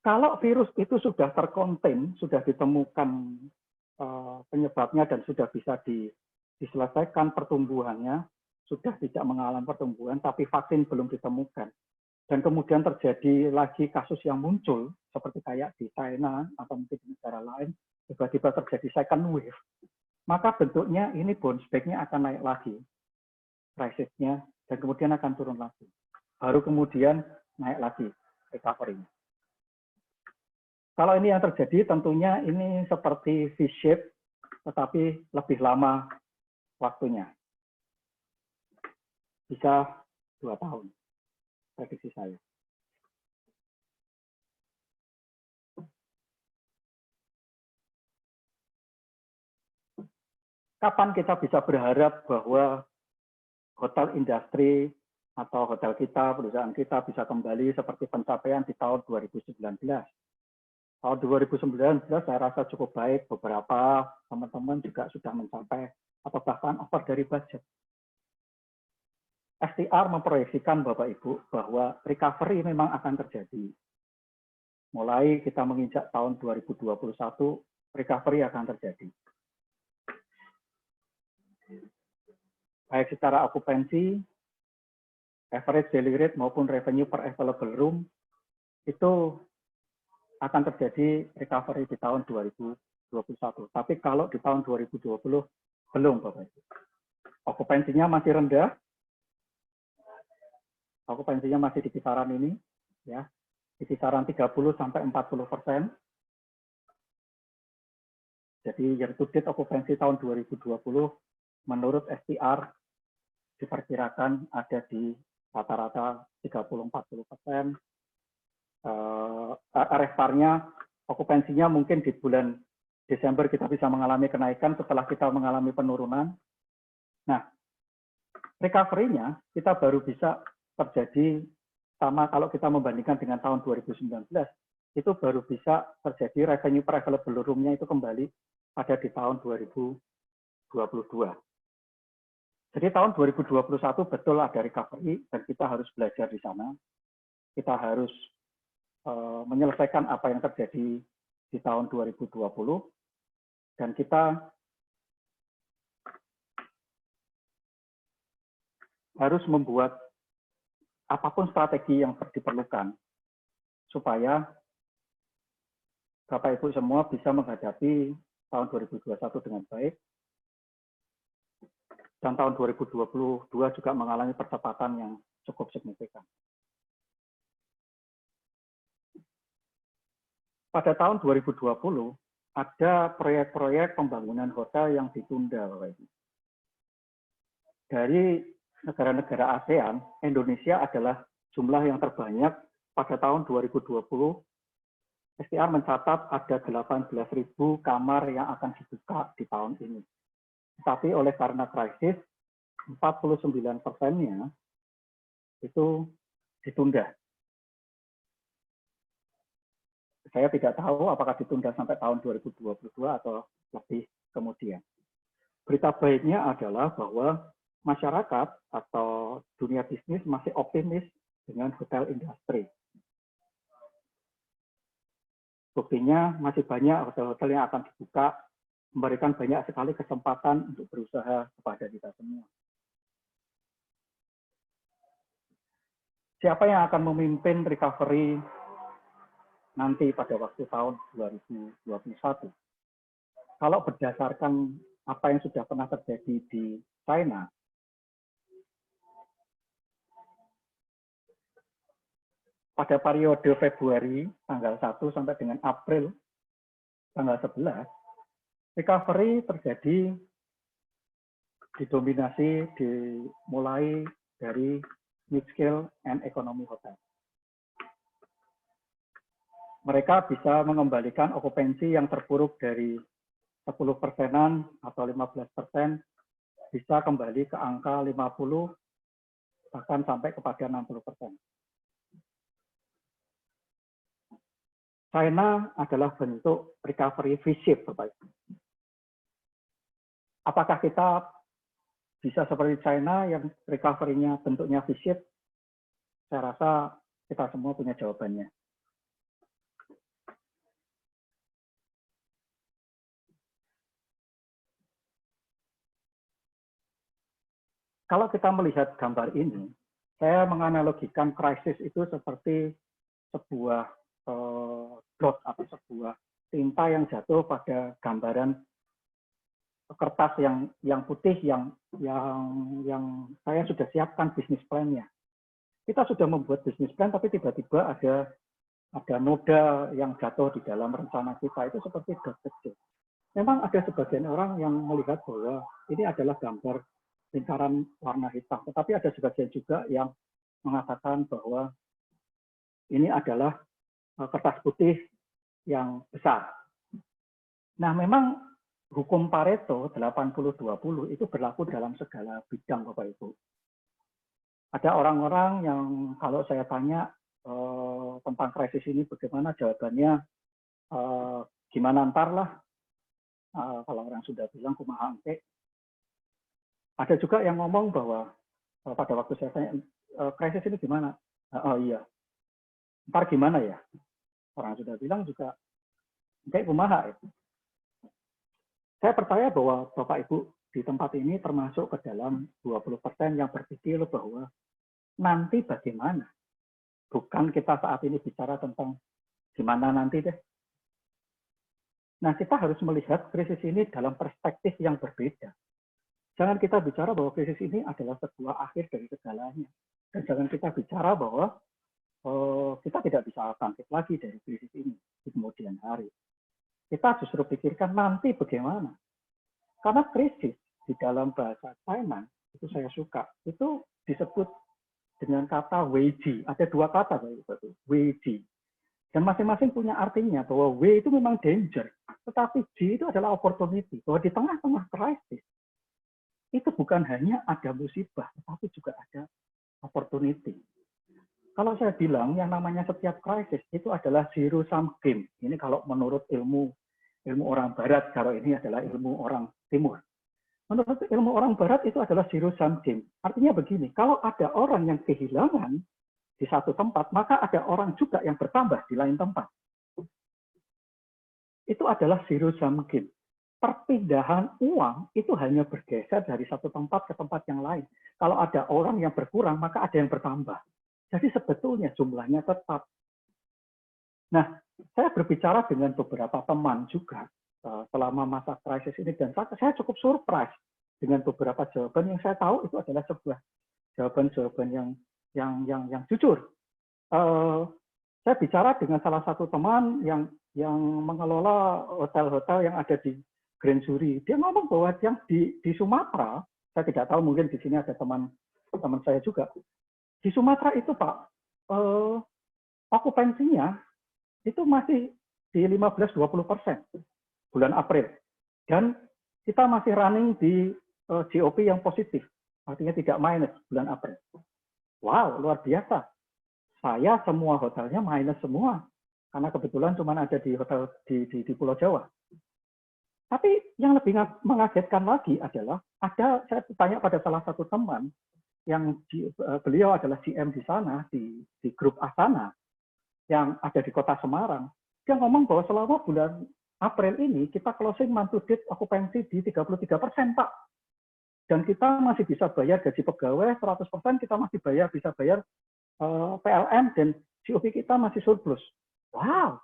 Kalau virus itu sudah terkonten, sudah ditemukan penyebabnya dan sudah bisa diselesaikan pertumbuhannya, sudah tidak mengalami pertumbuhan, tapi vaksin belum ditemukan. Dan kemudian terjadi lagi kasus yang muncul, seperti kayak di China atau mungkin di negara lain, tiba-tiba terjadi second wave. Maka bentuknya ini bounce back-nya akan naik lagi, krisisnya, dan kemudian akan turun lagi. Baru kemudian naik lagi recovery-nya. Kalau ini yang terjadi, tentunya ini seperti V-shape, tetapi lebih lama waktunya. Bisa 2 tahun, prediksi saya. Kapan kita bisa berharap bahwa hotel industri atau hotel kita, perusahaan kita bisa kembali seperti pencapaian di tahun 2019? Tahun 2019 saya rasa cukup baik, beberapa teman-teman juga sudah mencapai atau bahkan over dari budget. STR memproyeksikan Bapak Ibu bahwa recovery memang akan terjadi. Mulai kita menginjak tahun 2021, recovery akan terjadi. Baik secara okupansi, average daily rate maupun revenue per available room, itu akan terjadi recovery di tahun 2021. Tapi kalau di tahun 2020 belum, Bapak Ibu. Okupansinya masih rendah. Okupansinya masih di kisaran ini, ya, di kisaran 30 sampai 40%. Jadi year to date okupansi tahun 2020 menurut STR diperkirakan ada di rata-rata 30-40%. RevPAR-nya, okupansinya mungkin di bulan Desember kita bisa mengalami kenaikan setelah kita mengalami penurunan. Nah, recovery-nya kita baru bisa terjadi sama kalau kita membandingkan dengan tahun 2019, itu baru bisa terjadi revenue per available room-nya itu kembali pada di tahun 2022. Jadi tahun 2021 betul ada recovery dan kita harus belajar di sana. Kita harus menyelesaikan apa yang terjadi di tahun 2020 dan kita harus membuat apapun strategi yang diperlukan supaya Bapak Ibu semua bisa menghadapi tahun 2021 dengan baik dan tahun 2022 juga mengalami percepatan yang cukup signifikan. Pada tahun 2020 ada proyek-proyek pembangunan hotel yang ditunda, Bapak Ibu. Dari negara-negara ASEAN, Indonesia adalah jumlah yang terbanyak pada tahun 2020. STR mencatat ada 18.000 kamar yang akan dibuka di tahun ini. Tapi oleh karena krisis, 49%-nya itu ditunda. Saya tidak tahu apakah ditunda sampai tahun 2022 atau lebih kemudian. Berita baiknya adalah bahwa masyarakat atau dunia bisnis masih optimis dengan hotel industri. Buktinya masih banyak hotel-hotel yang akan dibuka, memberikan banyak sekali kesempatan untuk berusaha kepada kita semua. Siapa yang akan memimpin recovery nanti pada waktu tahun 2021? Kalau berdasarkan apa yang sudah pernah terjadi di China, pada periode Februari tanggal 1 sampai dengan April tanggal 11, recovery terjadi didominasi dimulai dari mid-scale and economy hotel. Mereka bisa mengembalikan okupansi yang terpuruk dari 10%-an atau 15%, bisa kembali ke angka 50, bahkan sampai kepada 60%. China adalah bentuk recovery V-shape, Bapak Ibu. Apakah kita bisa seperti China yang recovery-nya bentuknya V-shape? Saya rasa kita semua punya jawabannya. Kalau kita melihat gambar ini, saya menganalogikan krisis itu seperti sebuah dot atau sebuah tinta yang jatuh pada gambaran kertas yang putih yang saya sudah siapkan bisnis plan-nya. Kita sudah membuat bisnis plan, tapi tiba-tiba ada noda yang jatuh di dalam rencana kita, itu seperti dot kecil. Memang ada sebagian orang yang melihat bahwa ini adalah gambar lingkaran warna hitam, tetapi ada sebagian juga yang mengatakan bahwa ini adalah kertas putih yang besar. Nah, memang hukum Pareto 80-20 itu berlaku dalam segala bidang, Bapak Ibu. Ada orang-orang yang kalau saya tanya tentang krisis ini bagaimana, jawabannya gimana ntar lah. Kalau orang sudah bilang kumaha engke. Ada juga yang ngomong bahwa pada waktu saya tanya, krisis ini gimana? Oh iya, ntar gimana ya? Orang sudah bilang juga, kayak kumaha ya. Saya percaya bahwa Bapak Ibu di tempat ini termasuk ke dalam 20% yang berpikir bahwa nanti bagaimana. Bukan kita saat ini bicara tentang gimana nanti deh. Nah, kita harus melihat krisis ini dalam perspektif yang berbeda. Jangan kita bicara bahwa krisis ini adalah sebuah akhir dari segalanya. Dan jangan kita bicara bahwa kita tidak bisa bangkit lagi dari krisis ini di kemudian hari. Kita justru pikirkan nanti bagaimana. Karena krisis di dalam bahasa China, itu saya suka, itu disebut dengan kata weiji. Ada dua kata, weiji. Dan masing-masing punya artinya bahwa W itu memang danger, tetapi G itu adalah opportunity. Bahwa di tengah-tengah krisis, itu bukan hanya ada musibah, tetapi juga ada opportunity. Kalau saya bilang yang namanya setiap krisis itu adalah zero sum game. Ini kalau menurut ilmu orang barat, kalau ini adalah ilmu orang timur. Menurut ilmu orang barat itu adalah zero sum game. Artinya begini, kalau ada orang yang kehilangan di satu tempat, maka ada orang juga yang bertambah di lain tempat. Itu adalah zero sum game. Perpindahan uang itu hanya bergeser dari satu tempat ke tempat yang lain. Kalau ada orang yang berkurang, maka ada yang bertambah. Jadi sebetulnya jumlahnya tetap. Nah, saya berbicara dengan beberapa teman juga selama masa krisis ini, dan saya cukup surprise dengan beberapa jawaban yang saya tahu itu adalah sebuah jawaban-jawaban yang jujur. Saya bicara dengan salah satu teman yang mengelola hotel-hotel yang ada di Grand Suri. Dia ngomong bahwa yang di Sumatera, saya tidak tahu, mungkin di sini ada teman saya juga. Di Sumatera itu Pak, okupansinya itu masih di 15-20% bulan April. Dan kita masih running di GOP yang positif, artinya tidak minus bulan April. Wow, luar biasa. Saya semua hotelnya minus semua, karena kebetulan cuma ada di hotel di Pulau Jawa. Tapi yang lebih mengagetkan lagi adalah, saya tanya pada salah satu teman, yang beliau adalah GM di sana, di grup Asana, yang ada di kota Semarang. Dia ngomong bahwa selama bulan April ini, kita closing month to date okupansi di 33%, Pak. Dan kita masih bisa bayar gaji pegawai 100%, kita masih bisa bayar PLN, dan GOP kita masih surplus. Wow,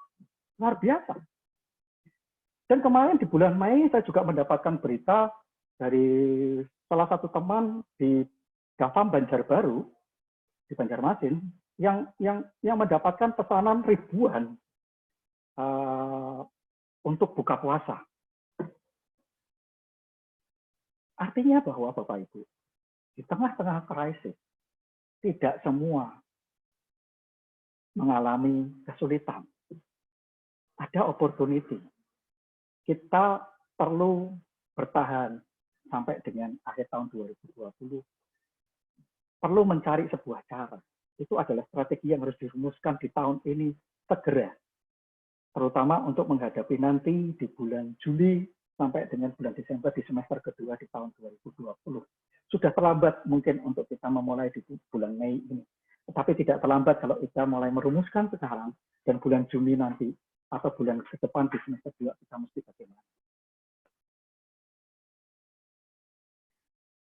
luar biasa. Dan kemarin di bulan Mei saya juga mendapatkan berita dari salah satu teman di Gavam Banjarbaru di Banjarmasin yang mendapatkan pesanan ribuan untuk buka puasa. Artinya bahwa Bapak Ibu, di tengah-tengah krisis, tidak semua mengalami kesulitan. Ada opportunity. Kita perlu bertahan sampai dengan akhir tahun 2020. Perlu mencari sebuah cara. Itu adalah strategi yang harus dirumuskan di tahun ini segera. Terutama untuk menghadapi nanti di bulan Juli sampai dengan bulan Desember di semester kedua di tahun 2020. Sudah terlambat mungkin untuk kita memulai di bulan Mei ini. Tetapi tidak terlambat kalau kita mulai merumuskan sekarang dan bulan Juni nanti atau bulan ke depan di semester 2 kita mesti bagaimana.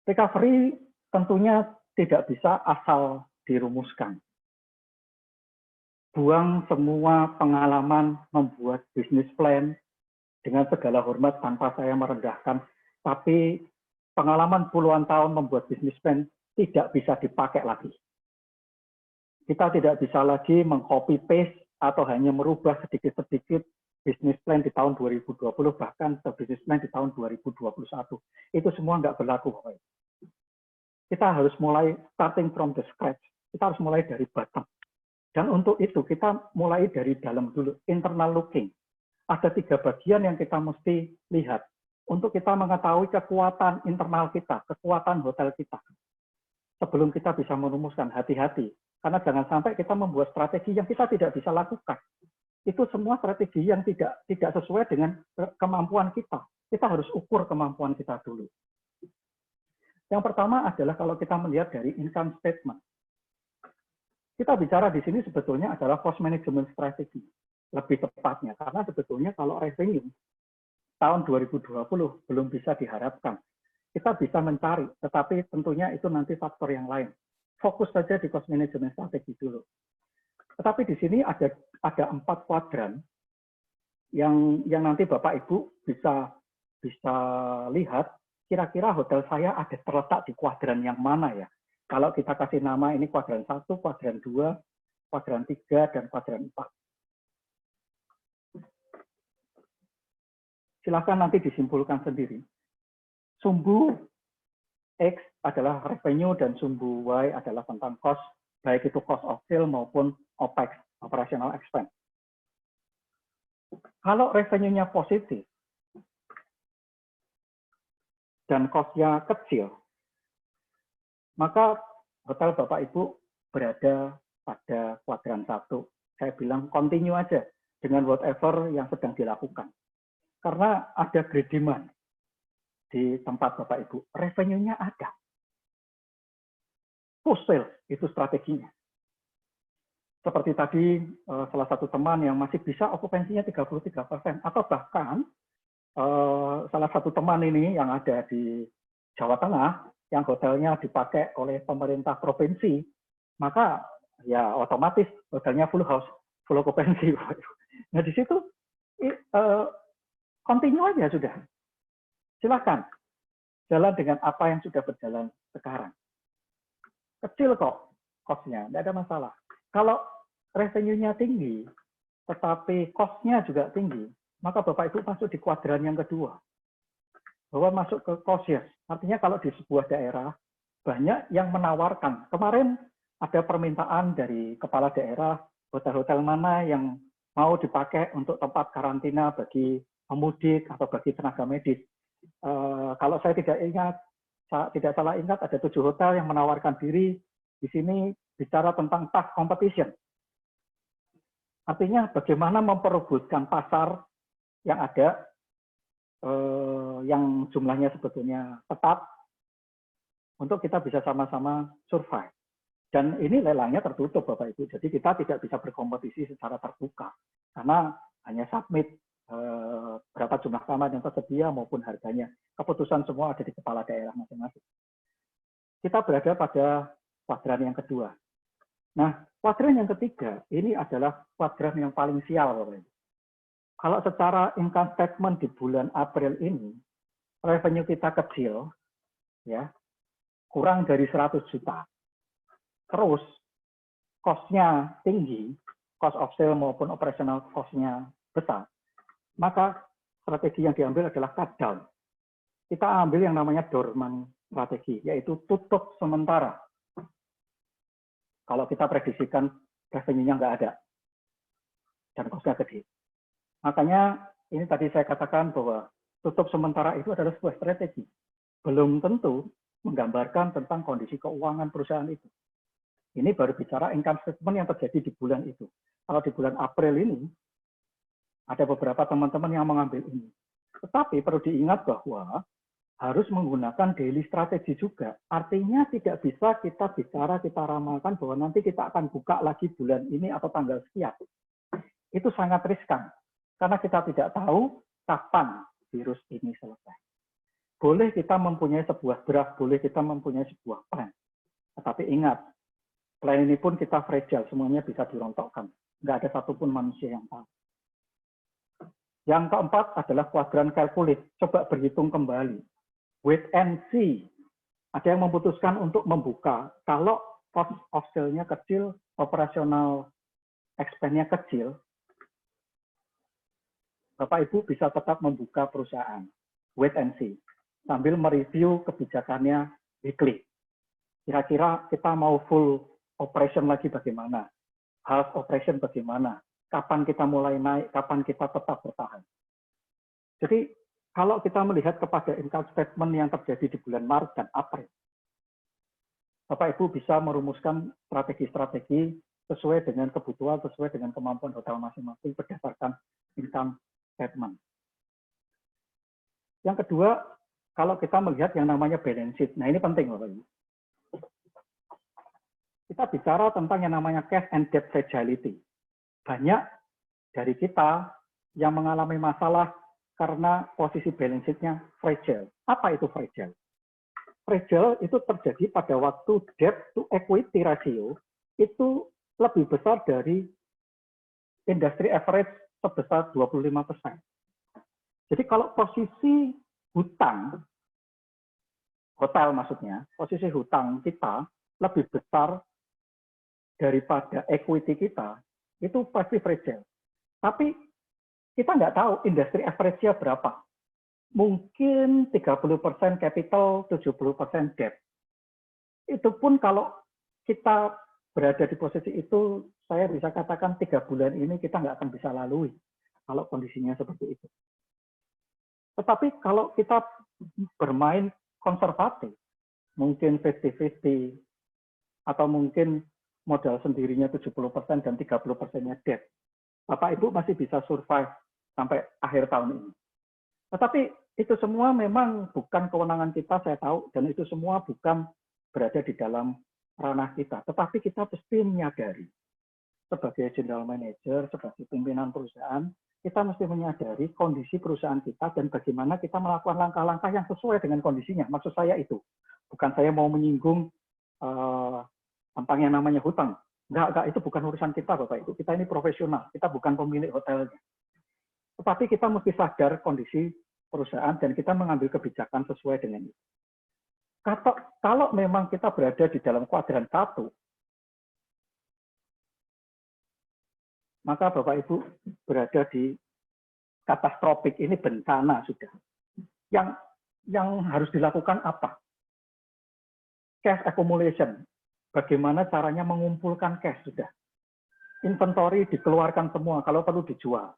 Recovery tentunya tidak bisa asal dirumuskan. Buang semua pengalaman membuat bisnis plan dengan segala hormat tanpa saya merendahkan, tapi pengalaman puluhan tahun membuat bisnis plan tidak bisa dipakai lagi. Kita tidak bisa lagi meng-copy paste atau hanya merubah sedikit-sedikit bisnis plan di tahun 2020, bahkan bisnis plan di tahun 2021. Itu semua nggak berlaku. Kita harus mulai starting from the scratch. Kita harus mulai dari bottom. Dan untuk itu kita mulai dari dalam dulu, internal looking. Ada 3 bagian yang kita mesti lihat untuk kita mengetahui kekuatan internal kita, kekuatan hotel kita. Sebelum kita bisa merumuskan, hati-hati. Karena jangan sampai kita membuat strategi yang kita tidak bisa lakukan. Itu semua strategi yang tidak sesuai dengan kemampuan kita. Kita harus ukur kemampuan kita dulu. Yang pertama adalah kalau kita melihat dari income statement. Kita bicara di sini sebetulnya adalah cost management strategy. Lebih tepatnya, karena sebetulnya kalau revenue tahun 2020 belum bisa diharapkan. Kita bisa mencari, tetapi tentunya itu nanti faktor yang lain. Fokus saja di cost management strategi dulu. Tetapi di sini ada 4 kuadran yang nanti Bapak Ibu bisa lihat kira-kira hotel saya ada terletak di kuadran yang mana ya. Kalau kita kasih nama ini kuadran 1, kuadran 2, kuadran 3, dan kuadran 4. Silakan nanti disimpulkan sendiri. Sumbu X adalah revenue dan sumbu Y adalah tentang cost, baik itu cost of sale maupun OPEX, operational expense. Kalau revenue-nya positif dan cost-nya kecil, maka hotel Bapak Ibu berada pada kuadran 1. Saya bilang continue aja dengan whatever yang sedang dilakukan. Karena ada great demand di tempat Bapak Ibu. Revenue-nya ada. Push sales, itu strateginya. Seperti tadi salah satu teman yang masih bisa okupansinya 33%. Atau bahkan salah satu teman ini yang ada di Jawa Tengah, yang hotelnya dipakai oleh pemerintah provinsi, maka ya otomatis hotelnya full house, full occupancy. Nah di situ continue aja sudah. Silakan jalan dengan apa yang sudah berjalan sekarang. Kecil kok cost-nya, tidak ada masalah. Kalau revenue-nya tinggi, tetapi cost-nya juga tinggi, maka Bapak Ibu masuk di kuadran yang kedua. Bahwa masuk ke cautious. Artinya kalau di sebuah daerah, banyak yang menawarkan. Kemarin ada permintaan dari kepala daerah, hotel-hotel mana yang mau dipakai untuk tempat karantina bagi pemudik atau bagi tenaga medis. Kalau saya tidak salah ingat, ada 7 hotel yang menawarkan diri. Di sini bicara tentang tough competition. Artinya bagaimana memperebutkan pasar yang ada, yang jumlahnya sebetulnya tetap, untuk kita bisa sama-sama survive. Dan ini lelangnya tertutup Bapak Ibu, jadi kita tidak bisa berkompetisi secara terbuka, karena hanya submit berapa jumlah kamar yang tersedia maupun harganya. Keputusan semua ada di kepala daerah masing-masing. Kita berada pada kuadran yang kedua. Nah, kuadran yang ketiga, ini adalah kuadran yang paling sial Bapak Ibu. Kalau secara income statement di bulan April ini, revenue kita kecil, ya, kurang dari 100 juta. Terus, cost-nya tinggi, cost of sale maupun operational cost-nya besar. Maka strategi yang diambil adalah cut down. Kita ambil yang namanya dormant strategi, yaitu tutup sementara. Kalau kita prediksikan revenue-nya nggak ada dan cost-nya gede. Makanya ini tadi saya katakan bahwa tutup sementara itu adalah sebuah strategi. Belum tentu menggambarkan tentang kondisi keuangan perusahaan itu. Ini baru bicara income statement yang terjadi di bulan itu. Kalau di bulan April ini, ada beberapa teman-teman yang mengambil ini. Tetapi perlu diingat bahwa harus menggunakan daily strategi juga. Artinya tidak bisa kita bicara, kita ramalkan bahwa nanti kita akan buka lagi bulan ini atau tanggal sekian. Itu sangat riskan. Karena kita tidak tahu kapan virus ini selesai. Boleh kita mempunyai sebuah draft, boleh kita mempunyai sebuah plan. Tetapi ingat, plan ini pun kita fragile, semuanya bisa dirontokkan. Nggak ada satupun manusia yang tahu. Yang keempat adalah kuadran kalkulit. Coba berhitung kembali. Wait and see. Ada yang memutuskan untuk membuka. Kalau cost of sale-nya kecil, operasional expense-nya kecil, Bapak Ibu bisa tetap membuka perusahaan. Wait and see. Sambil mereview kebijakannya weekly. Kira-kira kita mau full operation lagi bagaimana? Half operation bagaimana? Kapan kita mulai naik? Kapan kita tetap bertahan? Jadi, kalau kita melihat kepada income statement yang terjadi di bulan Maret dan April, Bapak Ibu bisa merumuskan strategi-strategi sesuai dengan kebutuhan, sesuai dengan kemampuan hotel masing-masing berdasarkan income statement. Yang kedua, kalau kita melihat yang namanya balance sheet, nah ini penting Bapak Ibu. Kita bicara tentang yang namanya cash and debt fragility. Banyak dari kita yang mengalami masalah karena posisi balance sheet-nya fragile. Apa itu fragile? Fragile itu terjadi pada waktu debt to equity ratio itu lebih besar dari industry average sebesar 25%. Jadi kalau posisi hutang, hotel maksudnya, posisi hutang kita lebih besar daripada equity kita, itu pasti fragile. Tapi kita nggak tahu industri average-nya berapa. Mungkin 30% capital, 70% debt. Itu pun kalau kita berada di posisi itu, saya bisa katakan 3 bulan ini kita nggak akan bisa lalui kalau kondisinya seperti itu. Tetapi kalau kita bermain konservatif, mungkin 50-50, atau mungkin modal sendirinya 70% dan 30%-nya debt, Bapak Ibu masih bisa survive sampai akhir tahun ini. Tetapi itu semua memang bukan kewenangan kita, saya tahu, dan itu semua bukan berada di dalam ranah kita. Tetapi kita mesti menyadari, sebagai general manager, sebagai pimpinan perusahaan, kita mesti menyadari kondisi perusahaan kita dan bagaimana kita melakukan langkah-langkah yang sesuai dengan kondisinya. Maksud saya itu, bukan saya mau menyinggung tentang yang namanya hutang. Enggak, itu bukan urusan kita, Bapak Ibu. Kita ini profesional, kita bukan pemilik hotelnya. Tetapi kita mesti sadar kondisi perusahaan dan kita mengambil kebijakan sesuai dengan itu. Kalau memang kita berada di dalam kuadran 1, maka Bapak Ibu berada di katastrofik, ini bencana sudah. Yang harus dilakukan apa? Cash accumulation. Bagaimana caranya mengumpulkan cash sudah. Inventory dikeluarkan semua, kalau perlu dijual.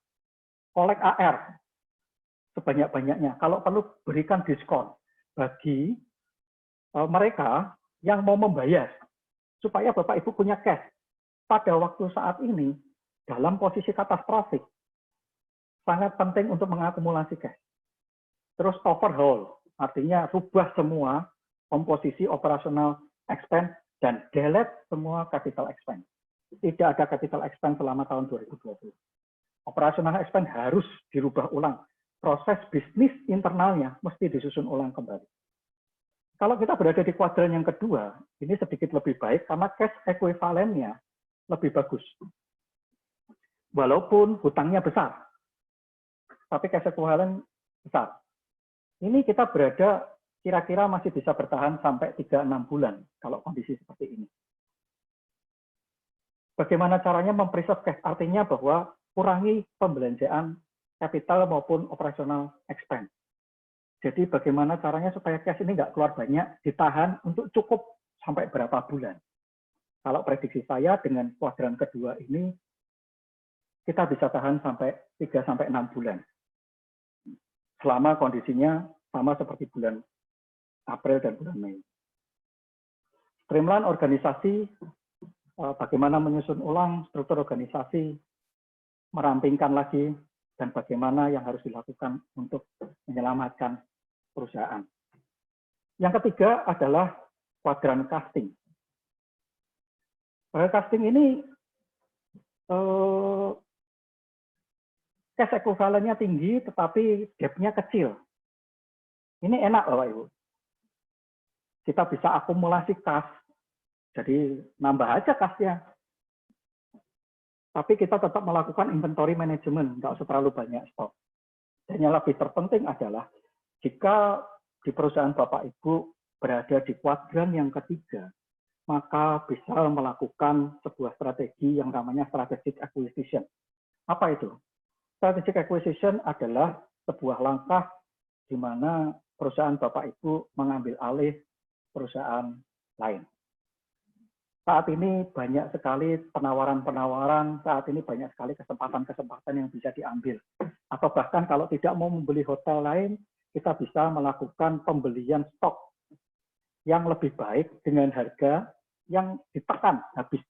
Collect AR sebanyak-banyaknya. Kalau perlu berikan diskon bagi mereka yang mau membayar. Supaya Bapak Ibu punya cash. Pada waktu saat ini, dalam posisi katastrofik, sangat penting untuk mengakumulasi cash. Terus overhaul, artinya rubah semua komposisi operational expense dan delete semua capital expense. Tidak ada capital expense selama tahun 2020. Operational expense harus dirubah ulang. Proses bisnis internalnya mesti disusun ulang kembali. Kalau kita berada di kuadran yang kedua, ini sedikit lebih baik karena cash equivalent-nya lebih bagus. Walaupun hutangnya besar, tapi cash equivalent besar. Ini kita berada kira-kira masih bisa bertahan sampai 3-6 bulan kalau kondisi seperti ini. Bagaimana caranya mempreserve cash? Artinya bahwa kurangi pembelanjaan capital maupun operational expense. Jadi bagaimana caranya supaya cash ini nggak keluar banyak, ditahan untuk cukup sampai berapa bulan. Kalau prediksi saya dengan kuadran kedua ini, kita bisa tahan sampai 3-6 bulan. Selama kondisinya sama seperti bulan April dan bulan Mei. Streamline organisasi, bagaimana menyusun ulang struktur organisasi, merampingkan lagi, dan bagaimana yang harus dilakukan untuk menyelamatkan perusahaan. Yang ketiga adalah kuadran casting. Kuadran casting ini cash equivalent-nya tinggi, tetapi gap-nya kecil. Ini enak, Bapak Ibu. Kita bisa akumulasi kas, jadi nambah aja kasnya. Tapi kita tetap melakukan inventory management, nggak usah terlalu banyak stok. Dan yang lebih terpenting adalah, jika di perusahaan Bapak Ibu berada di kuadran yang ketiga, maka bisa melakukan sebuah strategi yang namanya strategic acquisition. Apa itu? Strategic acquisition adalah sebuah langkah di mana perusahaan Bapak Ibu mengambil alih perusahaan lain. Saat ini banyak sekali penawaran-penawaran, saat ini banyak sekali kesempatan-kesempatan yang bisa diambil. Atau bahkan kalau tidak mau membeli hotel lain, kita bisa melakukan pembelian stok yang lebih baik dengan harga yang ditekan habis.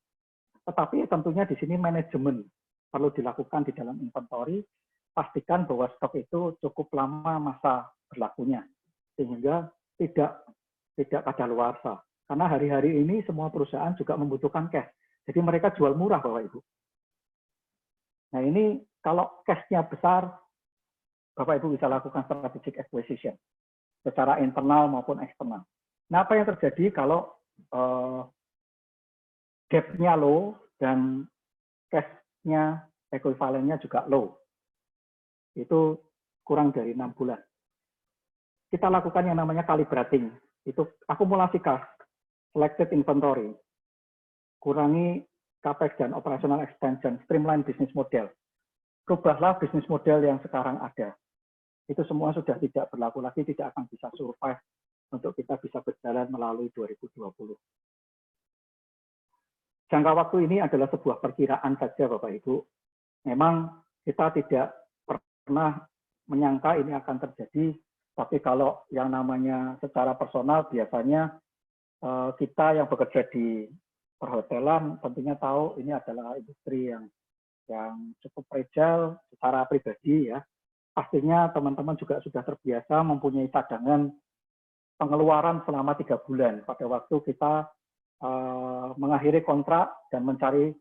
Tetapi tentunya di sini manajemen perlu dilakukan di dalam inventory, pastikan bahwa stok itu cukup lama masa berlakunya, sehingga tidak kadaluarsa. Karena hari-hari ini semua perusahaan juga membutuhkan cash. Jadi mereka jual murah, Bapak Ibu. Nah ini kalau cash-nya besar, Bapak Ibu bisa lakukan strategic acquisition, secara internal maupun eksternal. Nah apa yang terjadi kalau gap-nya low dan cash-nya ekuivalennya juga low? Itu kurang dari 6 bulan. Kita lakukan yang namanya calibrating. Itu akumulasi kas, selected inventory, kurangi capex dan operational expansion, streamline business model. Rubahlah bisnis model yang sekarang ada. Itu semua sudah tidak berlaku lagi, tidak akan bisa survive untuk kita bisa berjalan melalui 2020. Jangka waktu ini adalah sebuah perkiraan saja, Bapak Ibu. Memang kita tidak pernah menyangka ini akan terjadi, tapi kalau yang namanya secara personal biasanya kita yang bekerja di perhotelan tentunya tahu ini adalah industri yang cukup fragile secara pribadi ya. Pastinya teman-teman juga sudah terbiasa mempunyai cadangan pengeluaran selama 3 bulan pada waktu kita mengakhiri kontrak dan mencari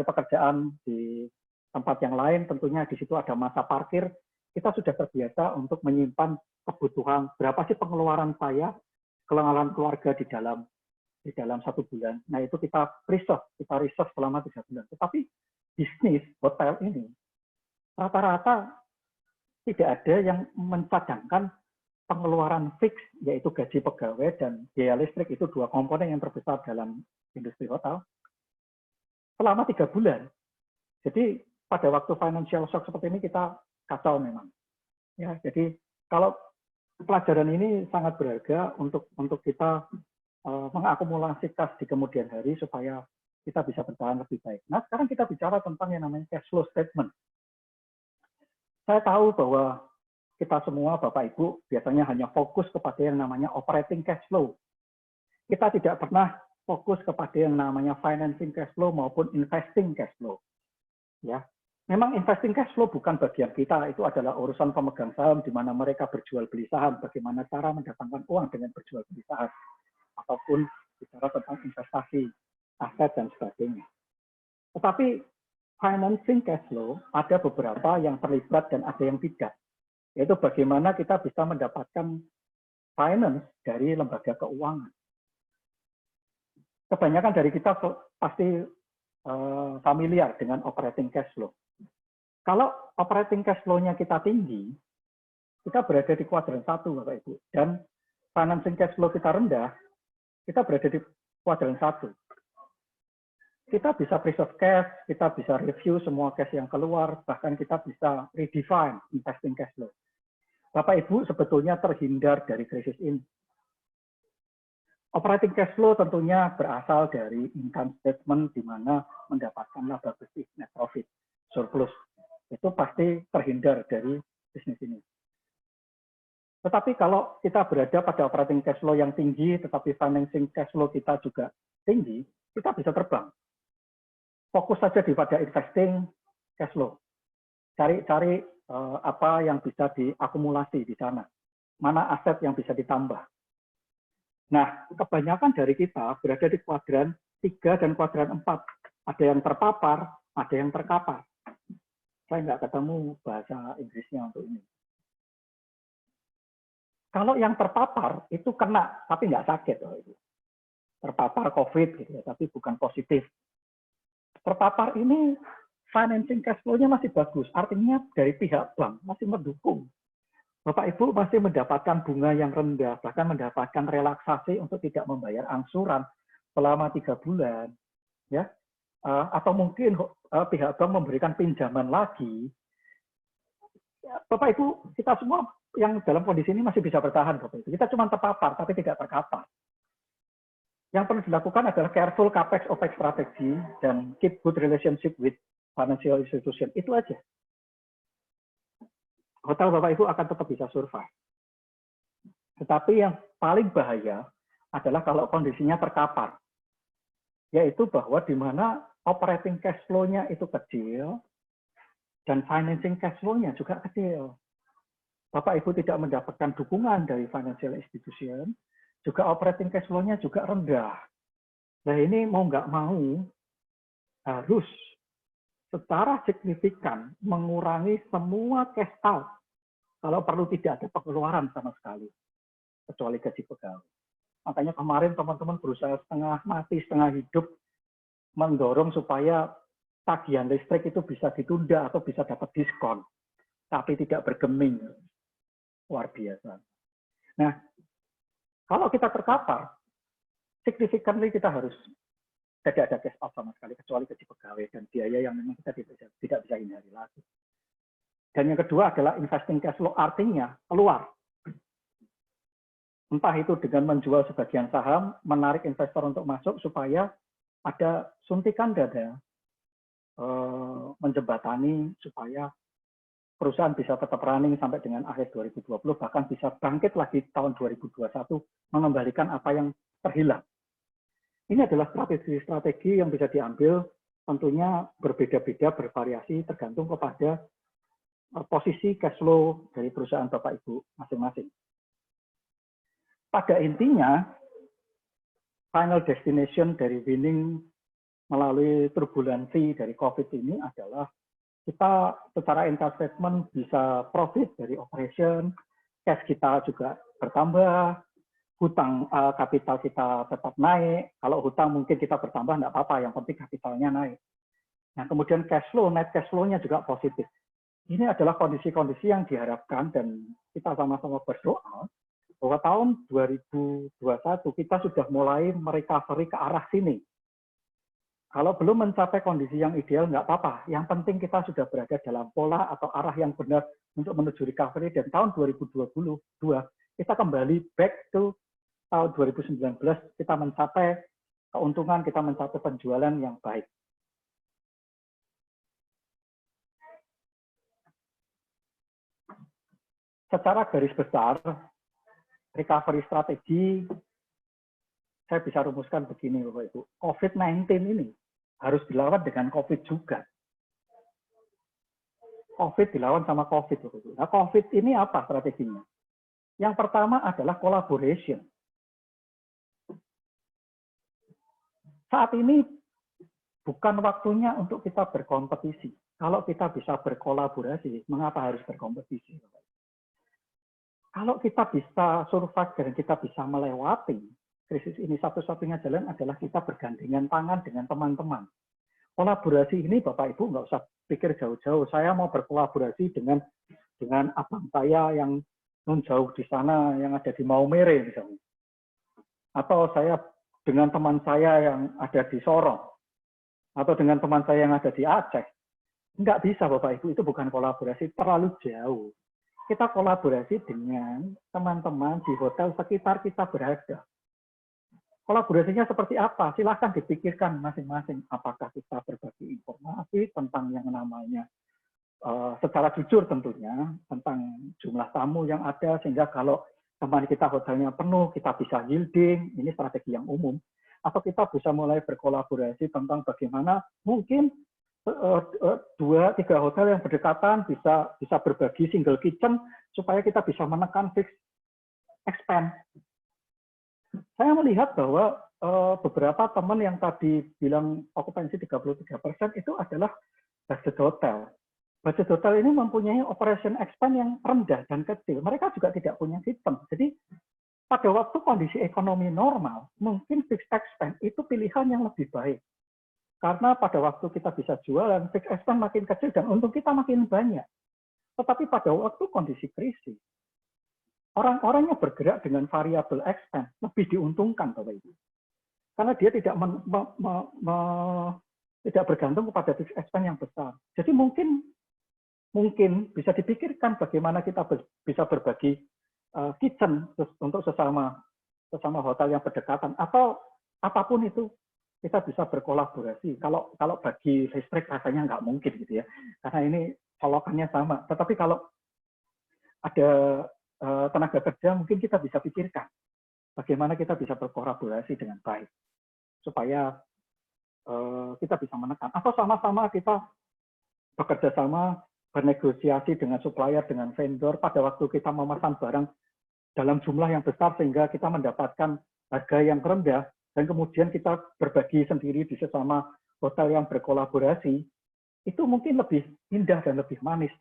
pekerjaan di tempat yang lain. Tentunya di situ ada masa parkir. Kita sudah terbiasa untuk menyimpan kebutuhan berapa sih pengeluaran saya, pengeluaran keluarga di dalam 1 bulan. Nah itu kita reserve selama 3 bulan. Tetapi bisnis hotel ini rata-rata tidak ada yang mencadangkan pengeluaran fix, yaitu gaji pegawai dan biaya listrik, itu 2 komponen yang terbesar dalam industri hotel, selama 3 bulan. Jadi pada waktu financial shock seperti ini kita kacau memang. Ya, jadi kalau pelajaran ini sangat berharga untuk kita mengakumulasi kas di kemudian hari supaya kita bisa berjalan lebih baik. Nah, sekarang kita bicara tentang yang namanya cash flow statement. Saya tahu bahwa kita semua, Bapak Ibu, biasanya hanya fokus kepada yang namanya operating cash flow. Kita tidak pernah fokus kepada yang namanya financing cash flow maupun investing cash flow. Ya, memang investing cash flow bukan bagian kita, itu adalah urusan pemegang saham di mana mereka berjual beli saham, bagaimana cara mendatangkan uang dengan berjual beli saham, ataupun bicara tentang investasi, aset, dan sebagainya. Tetapi financing cash flow ada beberapa yang terlibat dan ada yang tidak. Yaitu bagaimana kita bisa mendapatkan finance dari lembaga keuangan. Kebanyakan dari kita pasti familiar dengan operating cash flow. Kalau operating cash flow-nya kita tinggi, kita berada di kuadran 1, Bapak Ibu. Dan financing cash flow kita rendah, kita berada di kuadran 1. Kita bisa preserve cash, kita bisa review semua cash yang keluar, bahkan kita bisa redefine investing cash flow. Bapak Ibu sebetulnya terhindar dari krisis ini. Operating cash flow tentunya berasal dari income statement di mana mendapatkan laba bersih, net profit, surplus. Itu pasti terhindar dari bisnis ini. Tetapi kalau kita berada pada operating cash flow yang tinggi, tetapi financing cash flow kita juga tinggi, kita bisa terbang. Fokus saja pada investing cash flow. Cari apa yang bisa diakumulasi di sana. Mana aset yang bisa ditambah. Nah, kebanyakan dari kita berada di kuadran 3 dan kuadran 4. Ada yang terpapar, ada yang terkapar. Saya nggak ketemu bahasa Inggrisnya untuk ini. Kalau yang terpapar itu kena, tapi nggak sakit. Terpapar COVID, gitu ya, tapi bukan positif. Terpapar ini financing cash flow-nya masih bagus, artinya dari pihak bank masih mendukung. Bapak Ibu masih mendapatkan bunga yang rendah, bahkan mendapatkan relaksasi untuk tidak membayar angsuran selama 3 bulan, ya, atau mungkin pihak bank memberikan pinjaman lagi. Bapak Ibu, kita semua yang dalam kondisi ini masih bisa bertahan, Bapak Ibu. Kita cuma terpapar, tapi tidak terkapar. Yang perlu dilakukan adalah careful capex opex strategi dan keep good relationship with financial institution. Itu aja. Hotel Bapak Ibu akan tetap bisa survive. Tetapi yang paling bahaya adalah kalau kondisinya terkapar. Yaitu bahwa di mana operating cash flow-nya itu kecil, dan financing cash flow-nya juga kecil. Bapak Ibu tidak mendapatkan dukungan dari financial institution, juga operating cash flow-nya juga rendah. Nah ini mau nggak mau harus secara signifikan mengurangi semua cash out. Kalau perlu tidak ada pengeluaran sama sekali, kecuali gaji pegawai. Makanya kemarin teman-teman berusaha setengah mati, setengah hidup, mendorong supaya tagihan listrik itu bisa ditunda atau bisa dapat diskon, tapi tidak bergeming. Luar biasa. Nah, kalau kita terkapar, significantly kita harus tidak ada cash out sama sekali, kecuali gaji pegawai dan biaya yang memang kita tidak bisa hindari lagi. Dan yang kedua adalah investing cash flow, artinya keluar. Entah itu dengan menjual sebagian saham, menarik investor untuk masuk supaya ada suntikan dana, menjembatani supaya perusahaan bisa tetap running sampai dengan akhir 2020, bahkan bisa bangkit lagi tahun 2021, mengembalikan apa yang terhilang. Ini adalah strategi-strategi yang bisa diambil, tentunya berbeda-beda, bervariasi, tergantung kepada posisi cash flow dari perusahaan Bapak Ibu masing-masing. Pada intinya, final destination dari winning melalui turbulensi dari COVID ini adalah kita secara income statement bisa profit dari operation, cash kita juga bertambah, hutang kapital kita tetap naik. Kalau hutang mungkin kita bertambah, enggak apa-apa, yang penting kapitalnya naik. Nah, kemudian cash flow, net cash flow-nya juga positif. Ini adalah kondisi-kondisi yang diharapkan dan kita sama-sama berdoa bahwa tahun 2021 kita sudah mulai merecovery ke arah sini. Kalau belum mencapai kondisi yang ideal, nggak apa-apa. Yang penting kita sudah berada dalam pola atau arah yang benar untuk menuju recovery. Dan tahun 2022, kita kembali back to tahun 2019, kita mencapai keuntungan, kita mencapai penjualan yang baik. Secara garis besar, recovery strategi, saya bisa rumuskan begini, Bapak Ibu. COVID-19 ini harus dilawan dengan COVID juga. COVID dilawan sama COVID, Bapak Ibu. Nah, COVID ini apa strateginya? Yang pertama adalah collaboration. Saat ini bukan waktunya untuk kita berkompetisi. Kalau kita bisa berkolaborasi, mengapa harus berkompetisi, Bapak Ibu? Kalau kita bisa survive dan kita bisa melewati krisis ini, satu-satunya jalan adalah kita bergandengan tangan dengan teman-teman. Kolaborasi ini Bapak Ibu nggak usah pikir jauh-jauh. Saya mau berkolaborasi dengan abang saya yang non jauh di sana, yang ada di Maumere misalnya. Atau saya dengan teman saya yang ada di Sorong. Atau dengan teman saya yang ada di Aceh. Nggak bisa Bapak Ibu, itu bukan kolaborasi, terlalu jauh. Kita kolaborasi dengan teman-teman di hotel sekitar kita berada. Kolaborasinya seperti apa? Silahkan dipikirkan masing-masing. Apakah kita berbagi informasi tentang yang namanya secara jujur tentunya tentang jumlah tamu yang ada, sehingga kalau teman kita hotelnya penuh, kita bisa yielding, ini strategi yang umum. Atau kita bisa mulai berkolaborasi tentang bagaimana mungkin 2-3 hotel yang berdekatan bisa berbagi single kitchen supaya kita bisa menekan fixed expense. Saya melihat bahwa beberapa teman yang tadi bilang okupansi 33% itu adalah budget hotel. Budget hotel ini mempunyai operation expense yang rendah dan kecil. Mereka juga tidak punya sistem. Jadi pada waktu kondisi ekonomi normal, mungkin fixed expense itu pilihan yang lebih baik. Karena pada waktu kita bisa jualan, fixed expense makin kecil dan untung kita makin banyak. Tetapi pada waktu kondisi krisis, orang-orangnya bergerak dengan variable expense lebih diuntungkan, Bapak Ibu. Karena dia tidak tidak bergantung kepada fixed expense yang besar. Jadi mungkin bisa dipikirkan bagaimana kita bisa berbagi kitchen untuk sesama hotel yang berdekatan, atau apapun itu kita bisa berkolaborasi. Kalau bagi listrik rasanya nggak mungkin gitu ya, karena ini colokannya sama. Tetapi kalau ada tenaga kerja, mungkin kita bisa pikirkan bagaimana kita bisa berkolaborasi dengan baik supaya kita bisa menekan, atau sama-sama kita bekerja sama, bernegosiasi dengan supplier, dengan vendor pada waktu kita memesan barang dalam jumlah yang besar sehingga kita mendapatkan harga yang rendah, dan kemudian kita berbagi sendiri di sesama hotel yang berkolaborasi, itu mungkin lebih indah dan lebih manis.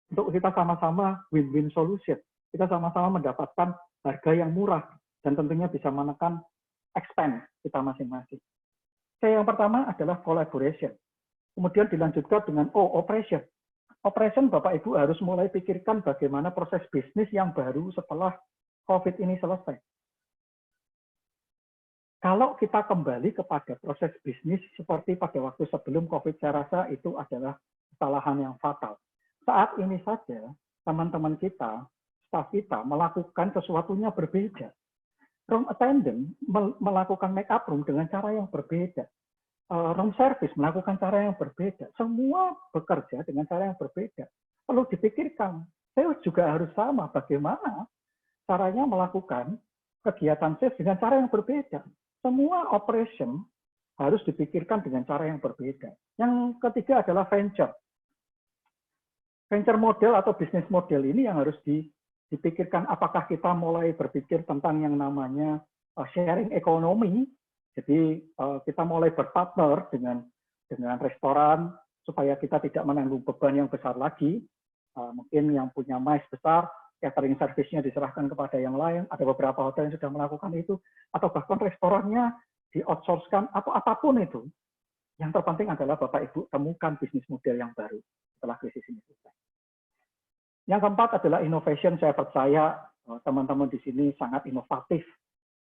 Untuk kita sama-sama win-win solution. Kita sama-sama mendapatkan harga yang murah dan tentunya bisa menekan expense kita masing-masing. Yang pertama adalah collaboration. Kemudian dilanjutkan dengan operation. Operation Bapak Ibu harus mulai pikirkan bagaimana proses bisnis yang baru setelah COVID ini selesai. Kalau kita kembali kepada proses bisnis seperti pada waktu sebelum COVID, saya rasa itu adalah kesalahan yang fatal. Saat ini saja, teman-teman kita, staf kita, melakukan sesuatunya berbeda. Room attendant melakukan make up room dengan cara yang berbeda. Room service melakukan cara yang berbeda. Semua bekerja dengan cara yang berbeda. Perlu dipikirkan, sales juga harus sama. Bagaimana caranya melakukan kegiatan sales dengan cara yang berbeda. Semua operation harus dipikirkan dengan cara yang berbeda. Yang ketiga adalah venture. Venture model atau bisnis model ini yang harus dipikirkan, apakah kita mulai berpikir tentang yang namanya sharing ekonomi. Jadi kita mulai berpartner dengan restoran supaya kita tidak menanggung beban yang besar lagi. Mungkin yang punya mais besar, catering service-nya diserahkan kepada yang lain. Ada beberapa hotel yang sudah melakukan itu, atau bahkan restorannya di-outsource-kan, atau apapun itu. Yang terpenting adalah Bapak Ibu temukan bisnis model yang baru setelah krisis ini selesai. Yang keempat adalah innovation. Saya percaya teman-teman di sini sangat inovatif,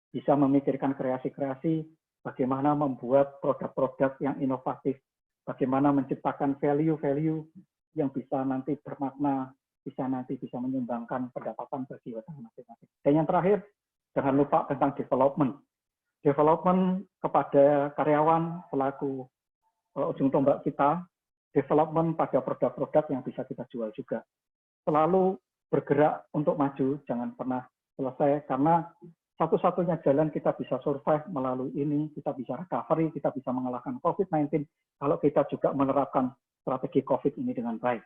bisa memikirkan kreasi-kreasi, bagaimana membuat produk-produk yang inovatif, bagaimana menciptakan value-value yang bisa nanti bermakna, bisa menyumbangkan pendapatan bagi hotel masing-masing. Dan yang terakhir, jangan lupa tentang development. Development kepada karyawan selaku ujung tombak kita, development pada produk-produk yang bisa kita jual juga. Selalu bergerak untuk maju, jangan pernah selesai, karena satu-satunya jalan kita bisa survive melalui ini, kita bisa recovery, kita bisa mengalahkan COVID-19, kalau kita juga menerapkan strategi COVID ini dengan baik.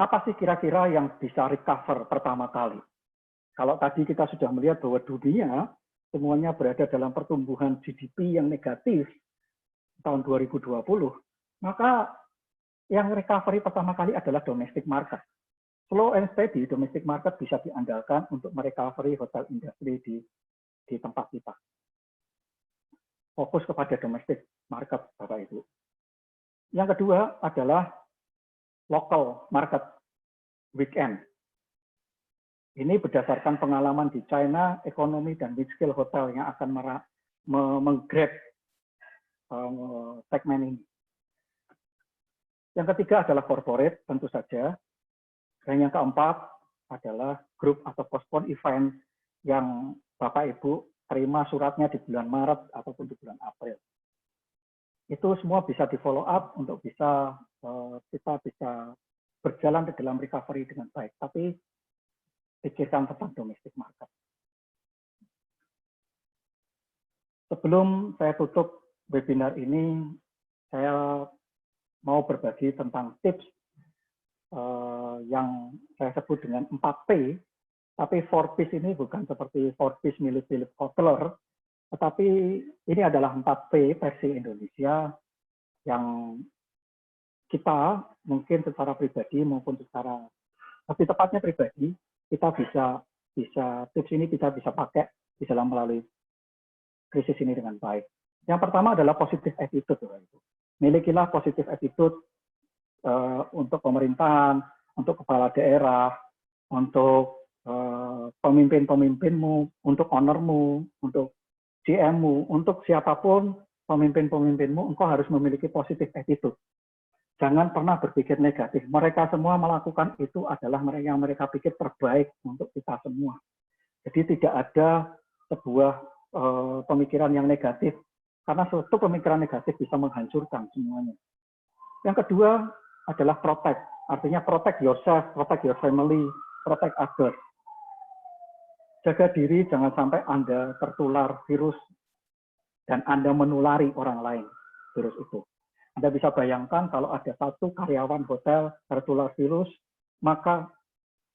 Apa sih kira-kira yang bisa recover pertama kali? Kalau tadi kita sudah melihat bahwa dunia semuanya berada dalam pertumbuhan GDP yang negatif tahun 2020, maka yang recovery pertama kali adalah domestic market. Slow and steady domestic market bisa diandalkan untuk merecovery hotel industry di tempat kita. Fokus kepada domestic market, Bapak Ibu. Yang kedua adalah local market weekend. Ini berdasarkan pengalaman di China, ekonomi dan mid-scale hotel yang akan menggrab segmen ini. Yang ketiga adalah corporate, tentu saja. Dan yang keempat adalah grup atau postpone event yang Bapak Ibu terima suratnya di bulan Maret ataupun di bulan April. Itu semua bisa di follow up untuk bisa kita bisa berjalan di dalam recovery dengan baik. Tapi pikirkan tentang domestic market. Sebelum saya tutup webinar ini, saya mau berbagi tentang tips yang saya sebut dengan 4P, tapi 4Ps ini bukan seperti 4Ps milik Philip Kotler, tetapi ini adalah 4P versi Indonesia yang kita mungkin secara pribadi maupun secara lebih tepatnya pribadi, kita bisa tips ini kita bisa pakai di dalam melalui krisis ini dengan baik. Yang pertama adalah positive attitude. Milikilah positive attitude untuk pemerintahan, untuk kepala daerah, untuk pemimpin-pemimpinmu, untuk ownermu, untuk GM-mu, untuk siapapun pemimpin-pemimpinmu, engkau harus memiliki positive attitude. Jangan pernah berpikir negatif. Mereka semua melakukan itu adalah mereka yang mereka pikir terbaik untuk kita semua. Jadi tidak ada sebuah pemikiran yang negatif, karena suatu pemikiran negatif bisa menghancurkan semuanya. Yang kedua adalah protect, artinya protect yourself, protect your family, protect others. Jaga diri, jangan sampai Anda tertular virus dan Anda menulari orang lain virus itu. Anda bisa bayangkan kalau ada satu karyawan hotel tertular virus, maka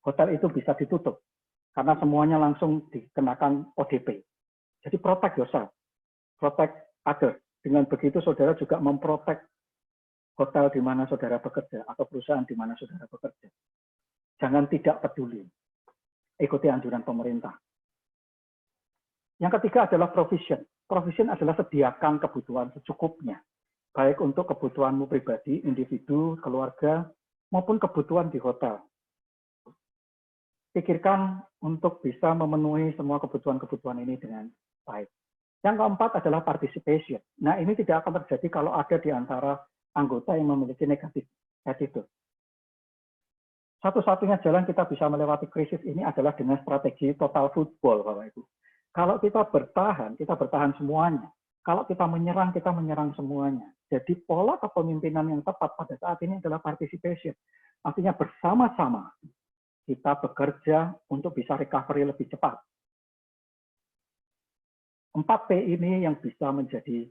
hotel itu bisa ditutup karena semuanya langsung dikenakan ODP. Jadi protect yourself, protect others. Dengan begitu saudara juga memprotek hotel di mana saudara bekerja atau perusahaan di mana saudara bekerja. Jangan tidak peduli. Ikuti anjuran pemerintah. Yang ketiga adalah provision. Provision adalah sediakan kebutuhan secukupnya. Baik untuk kebutuhanmu pribadi, individu, keluarga, maupun kebutuhan di hotel. Pikirkan untuk bisa memenuhi semua kebutuhan-kebutuhan ini dengan baik. Yang keempat adalah participation. Nah, ini tidak akan terjadi kalau ada di antara anggota yang memiliki negatif attitude. Satu-satunya jalan kita bisa melewati krisis ini adalah dengan strategi total football, Bapak Ibu. Kalau kita bertahan semuanya. Kalau kita menyerang semuanya. Jadi pola kepemimpinan yang tepat pada saat ini adalah participation. Artinya bersama-sama kita bekerja untuk bisa recovery lebih cepat. 4P ini yang bisa menjadi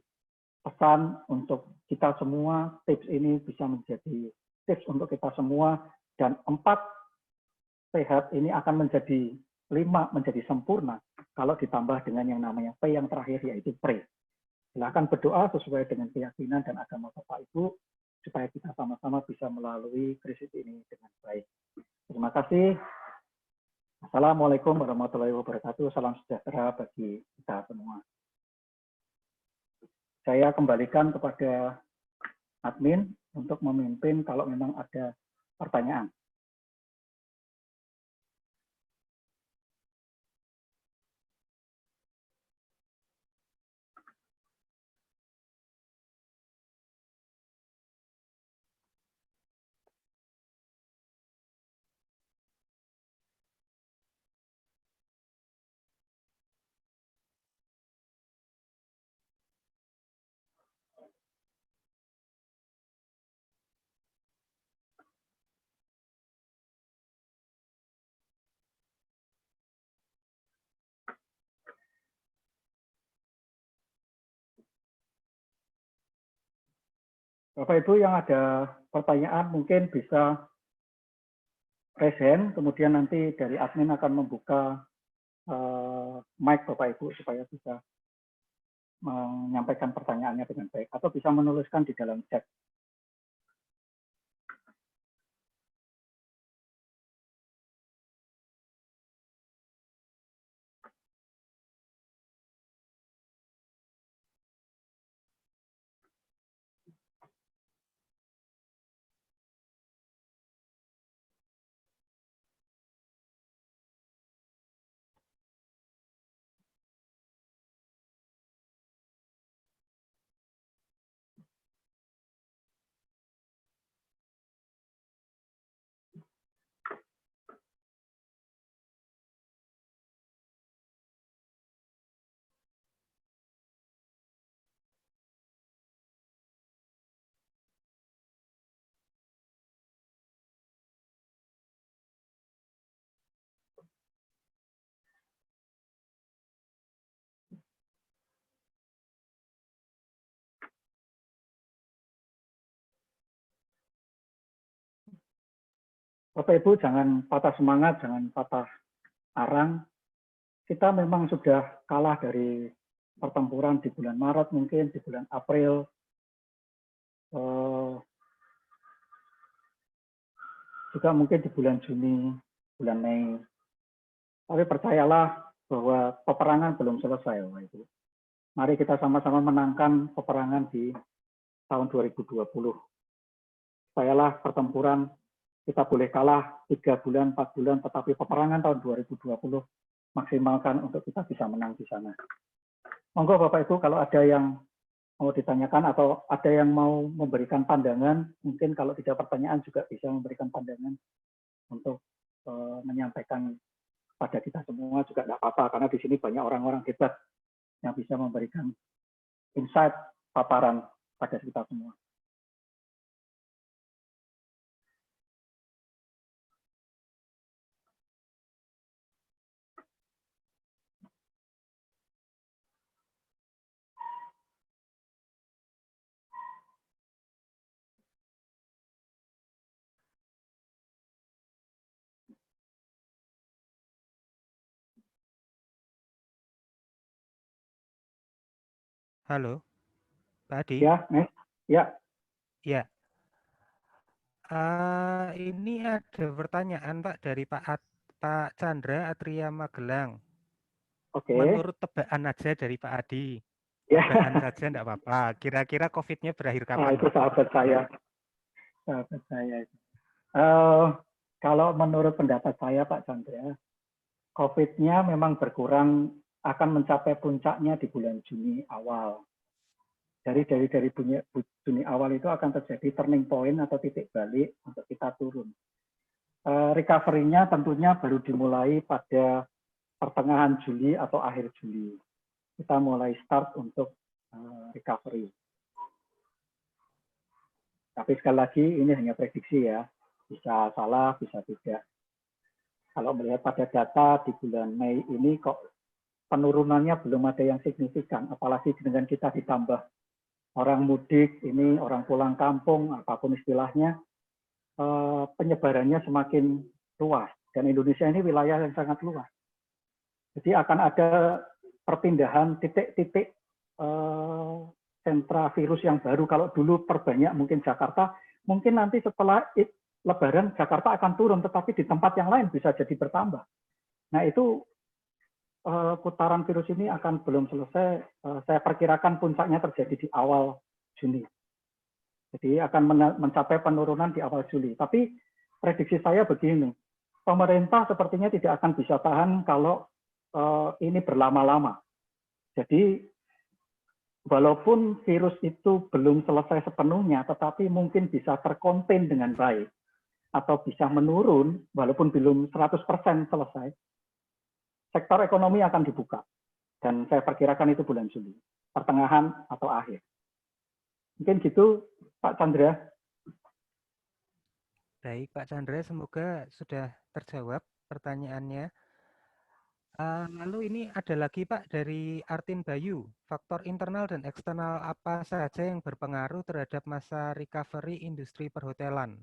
pesan untuk kita semua, tips ini bisa menjadi tips untuk kita semua, dan 4 sehat ini akan menjadi 5 menjadi sempurna kalau ditambah dengan yang namanya P yang terakhir, yaitu pray. Silakan berdoa sesuai dengan keyakinan dan agama Bapak Ibu, supaya kita sama-sama bisa melalui krisis ini dengan baik. Terima kasih. Assalamualaikum warahmatullahi wabarakatuh. Salam sejahtera bagi kita semua. Saya kembalikan kepada admin untuk memimpin kalau memang ada pertanyaan. Bapak Ibu yang ada pertanyaan mungkin bisa raise hand, kemudian nanti dari admin akan membuka mic Bapak Ibu supaya bisa menyampaikan pertanyaannya dengan baik, atau bisa menuliskan di dalam chat. Bapak Ibu jangan patah semangat, jangan patah arang. Kita memang sudah kalah dari pertempuran di bulan Maret mungkin, di bulan April, juga mungkin di bulan Juni, bulan Mei. Tapi percayalah bahwa peperangan belum selesai, Bapak Ibu. Mari kita sama-sama menangkan peperangan di tahun 2020. Percayalah pertempuran kita boleh kalah 3 bulan, 4 bulan, tetapi peperangan tahun 2020 maksimalkan untuk kita bisa menang di sana. Monggo Bapak Ibu kalau ada yang mau ditanyakan atau ada yang mau memberikan pandangan, mungkin kalau tidak pertanyaan juga bisa memberikan pandangan untuk menyampaikan pada kita semua juga tidak apa-apa, karena di sini banyak orang-orang hebat yang bisa memberikan insight, paparan pada kita semua. Halo, Pak Adi. Ya, Mas. Ya. Ya. Ini ada pertanyaan Pak dari Pak Chandra Atria Magelang. Oke. Menurut tebakan aja dari Pak Adi. Ya. Tebakan saja enggak apa-apa. Kira-kira COVID-nya berakhir kapan? Itu sahabat saya. Sahabat saya. Kalau menurut pendapat saya Pak Chandra, COVID-nya memang berkurang, akan mencapai puncaknya di bulan Juni awal. Dari Juni awal itu akan terjadi turning point atau titik balik untuk kita turun. Recovery-nya tentunya baru dimulai pada pertengahan Juli atau akhir Juli. Kita mulai start untuk recovery. Tapi sekali lagi ini hanya prediksi ya, bisa salah, bisa tidak. Kalau melihat pada data di bulan Mei ini kok penurunannya belum ada yang signifikan, apalagi dengan kita ditambah orang mudik, ini orang pulang kampung, apapun istilahnya, penyebarannya semakin luas. Dan Indonesia ini wilayah yang sangat luas. Jadi akan ada perpindahan titik-titik sentra virus yang baru. Kalau dulu perbanyak mungkin Jakarta, mungkin nanti setelah Lebaran Jakarta akan turun, tetapi di tempat yang lain bisa jadi bertambah. Nah itu putaran virus ini akan belum selesai. Saya perkirakan puncaknya terjadi di awal Juni. Jadi akan mencapai penurunan di awal Juli. Tapi prediksi saya begini, pemerintah sepertinya tidak akan bisa tahan kalau ini berlama-lama. Jadi walaupun virus itu belum selesai sepenuhnya, tetapi mungkin bisa terkonten dengan baik atau bisa menurun, walaupun belum 100% selesai, sektor ekonomi akan dibuka. Dan saya perkirakan itu bulan Juli, pertengahan atau akhir. Mungkin gitu, Pak Chandra. Baik, Pak Chandra, semoga sudah terjawab pertanyaannya. Lalu ini ada lagi Pak dari Artin Bayu, faktor internal dan eksternal apa saja yang berpengaruh terhadap masa recovery industri perhotelan?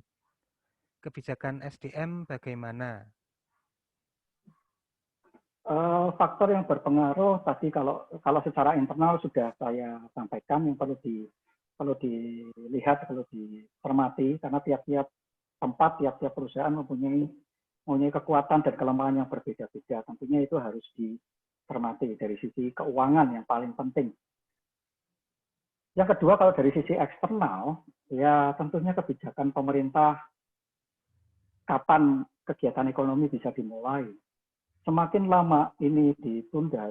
Kebijakan SDM bagaimana? Faktor yang berpengaruh tadi kalau secara internal sudah saya sampaikan, yang perlu dilihat, perlu dicermati, karena tiap-tiap tempat, tiap-tiap perusahaan mempunyai kekuatan dan kelemahan yang berbeda-beda. Tentunya itu harus dicermati dari sisi keuangan yang paling penting. Yang kedua, kalau dari sisi eksternal, ya tentunya kebijakan pemerintah kapan kegiatan ekonomi bisa dimulai. Semakin lama ini ditunda,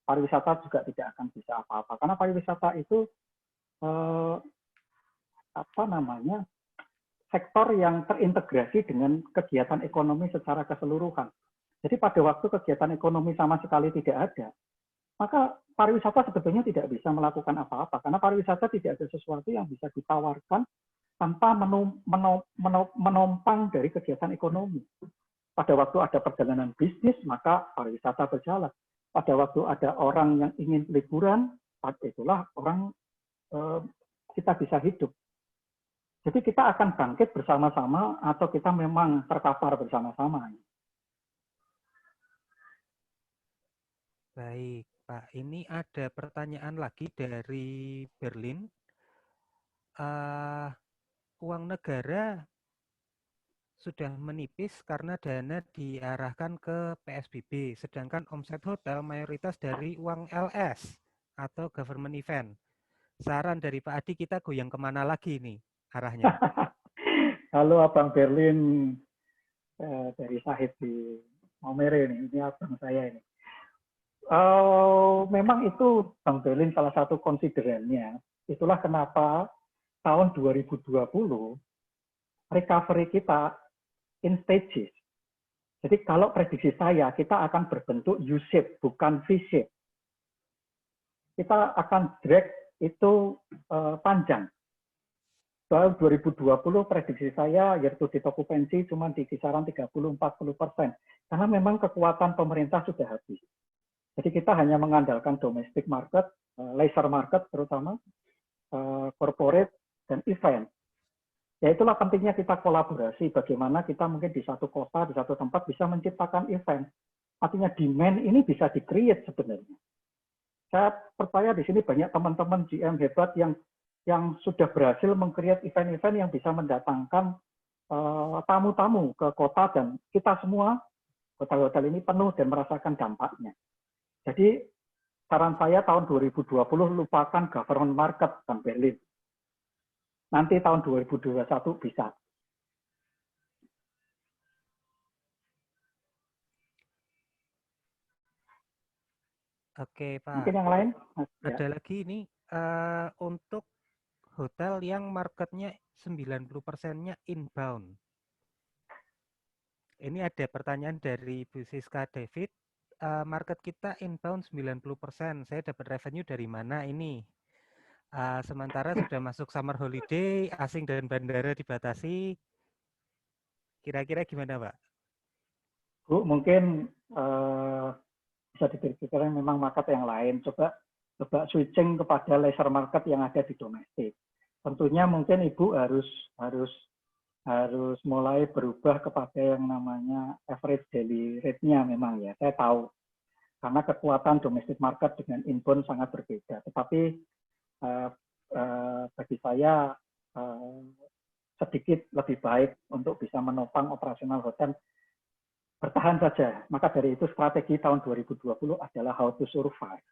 pariwisata juga tidak akan bisa apa-apa. Karena pariwisata itu sektor yang terintegrasi dengan kegiatan ekonomi secara keseluruhan. Jadi pada waktu kegiatan ekonomi sama sekali tidak ada, maka pariwisata sebetulnya tidak bisa melakukan apa-apa. Karena pariwisata tidak ada sesuatu yang bisa ditawarkan tanpa menopang dari kegiatan ekonomi. Pada waktu ada perjalanan bisnis, maka pariwisata berjalan. Pada waktu ada orang yang ingin liburan, itulah orang kita bisa hidup. Jadi kita akan bangkit bersama-sama atau kita memang terkapar bersama-sama. Baik, Pak. Ini ada pertanyaan lagi dari Berlin. Uang negara sudah menipis karena dana diarahkan ke PSBB, sedangkan omset hotel mayoritas dari uang LS atau government event. Saran dari Pak Adi, kita goyang kemana lagi nih arahnya? Halo Abang Berlin, dari Sahid di Maumere ini abang saya ini. Memang itu Bang Berlin salah satu konsiderannya. Itulah kenapa tahun 2020 recovery kita in stages. Jadi kalau prediksi saya, kita akan berbentuk U-shape, bukan V-shape. Kita akan drag itu panjang. Tahun 2020 prediksi saya yaitu di okupansi cuma di kisaran 30-40%. Karena memang kekuatan pemerintah sudah habis. Jadi kita hanya mengandalkan domestic market, leisure market terutama, corporate, dan event. Ya itulah pentingnya kita kolaborasi, bagaimana kita mungkin di satu kota, di satu tempat bisa menciptakan event. Artinya demand ini bisa di-create sebenarnya. Saya percaya di sini banyak teman-teman GM hebat yang sudah berhasil meng-create event-event yang bisa mendatangkan tamu-tamu ke kota, dan kita semua hotel-hotel ini penuh dan merasakan dampaknya. Jadi saran saya tahun 2020 lupakan government market dan Berlin. Nanti tahun 2021 bisa. Oke, Pak. Mungkin yang lain? Ada lagi ini untuk hotel yang marketnya 90%-nya inbound. Ini ada pertanyaan dari Bu Siska David. Market kita inbound 90%. Saya dapat revenue dari mana ini? Sementara sudah masuk summer holiday, asing dan bandara dibatasi. Kira-kira gimana, Pak? Bu, mungkin bisa dipikirkan memang market yang lain. Coba switching kepada leisure market yang ada di domestik. Tentunya mungkin Ibu harus mulai berubah kepada yang namanya average daily rate-nya memang ya. Saya tahu karena kekuatan domestic market dengan inbound sangat berbeda. Tetapi bagi saya sedikit lebih baik untuk bisa menopang operasional hotel bertahan saja. Maka dari itu strategi tahun 2020 adalah how to survive.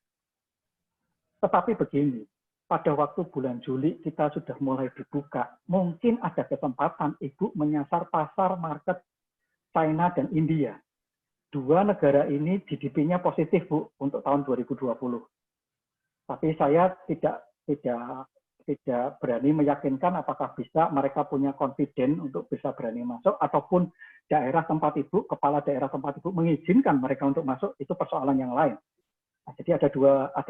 Tetapi begini, pada waktu bulan Juli kita sudah mulai dibuka, mungkin ada kesempatan Ibu menyasar pasar market China dan India. Dua negara ini GDP-nya positif, Bu, untuk tahun 2020. Tapi saya tidak berani meyakinkan apakah bisa mereka punya confident untuk bisa berani masuk, ataupun daerah tempat Ibu, kepala daerah tempat Ibu mengizinkan mereka untuk masuk, itu persoalan yang lain. Nah, jadi ada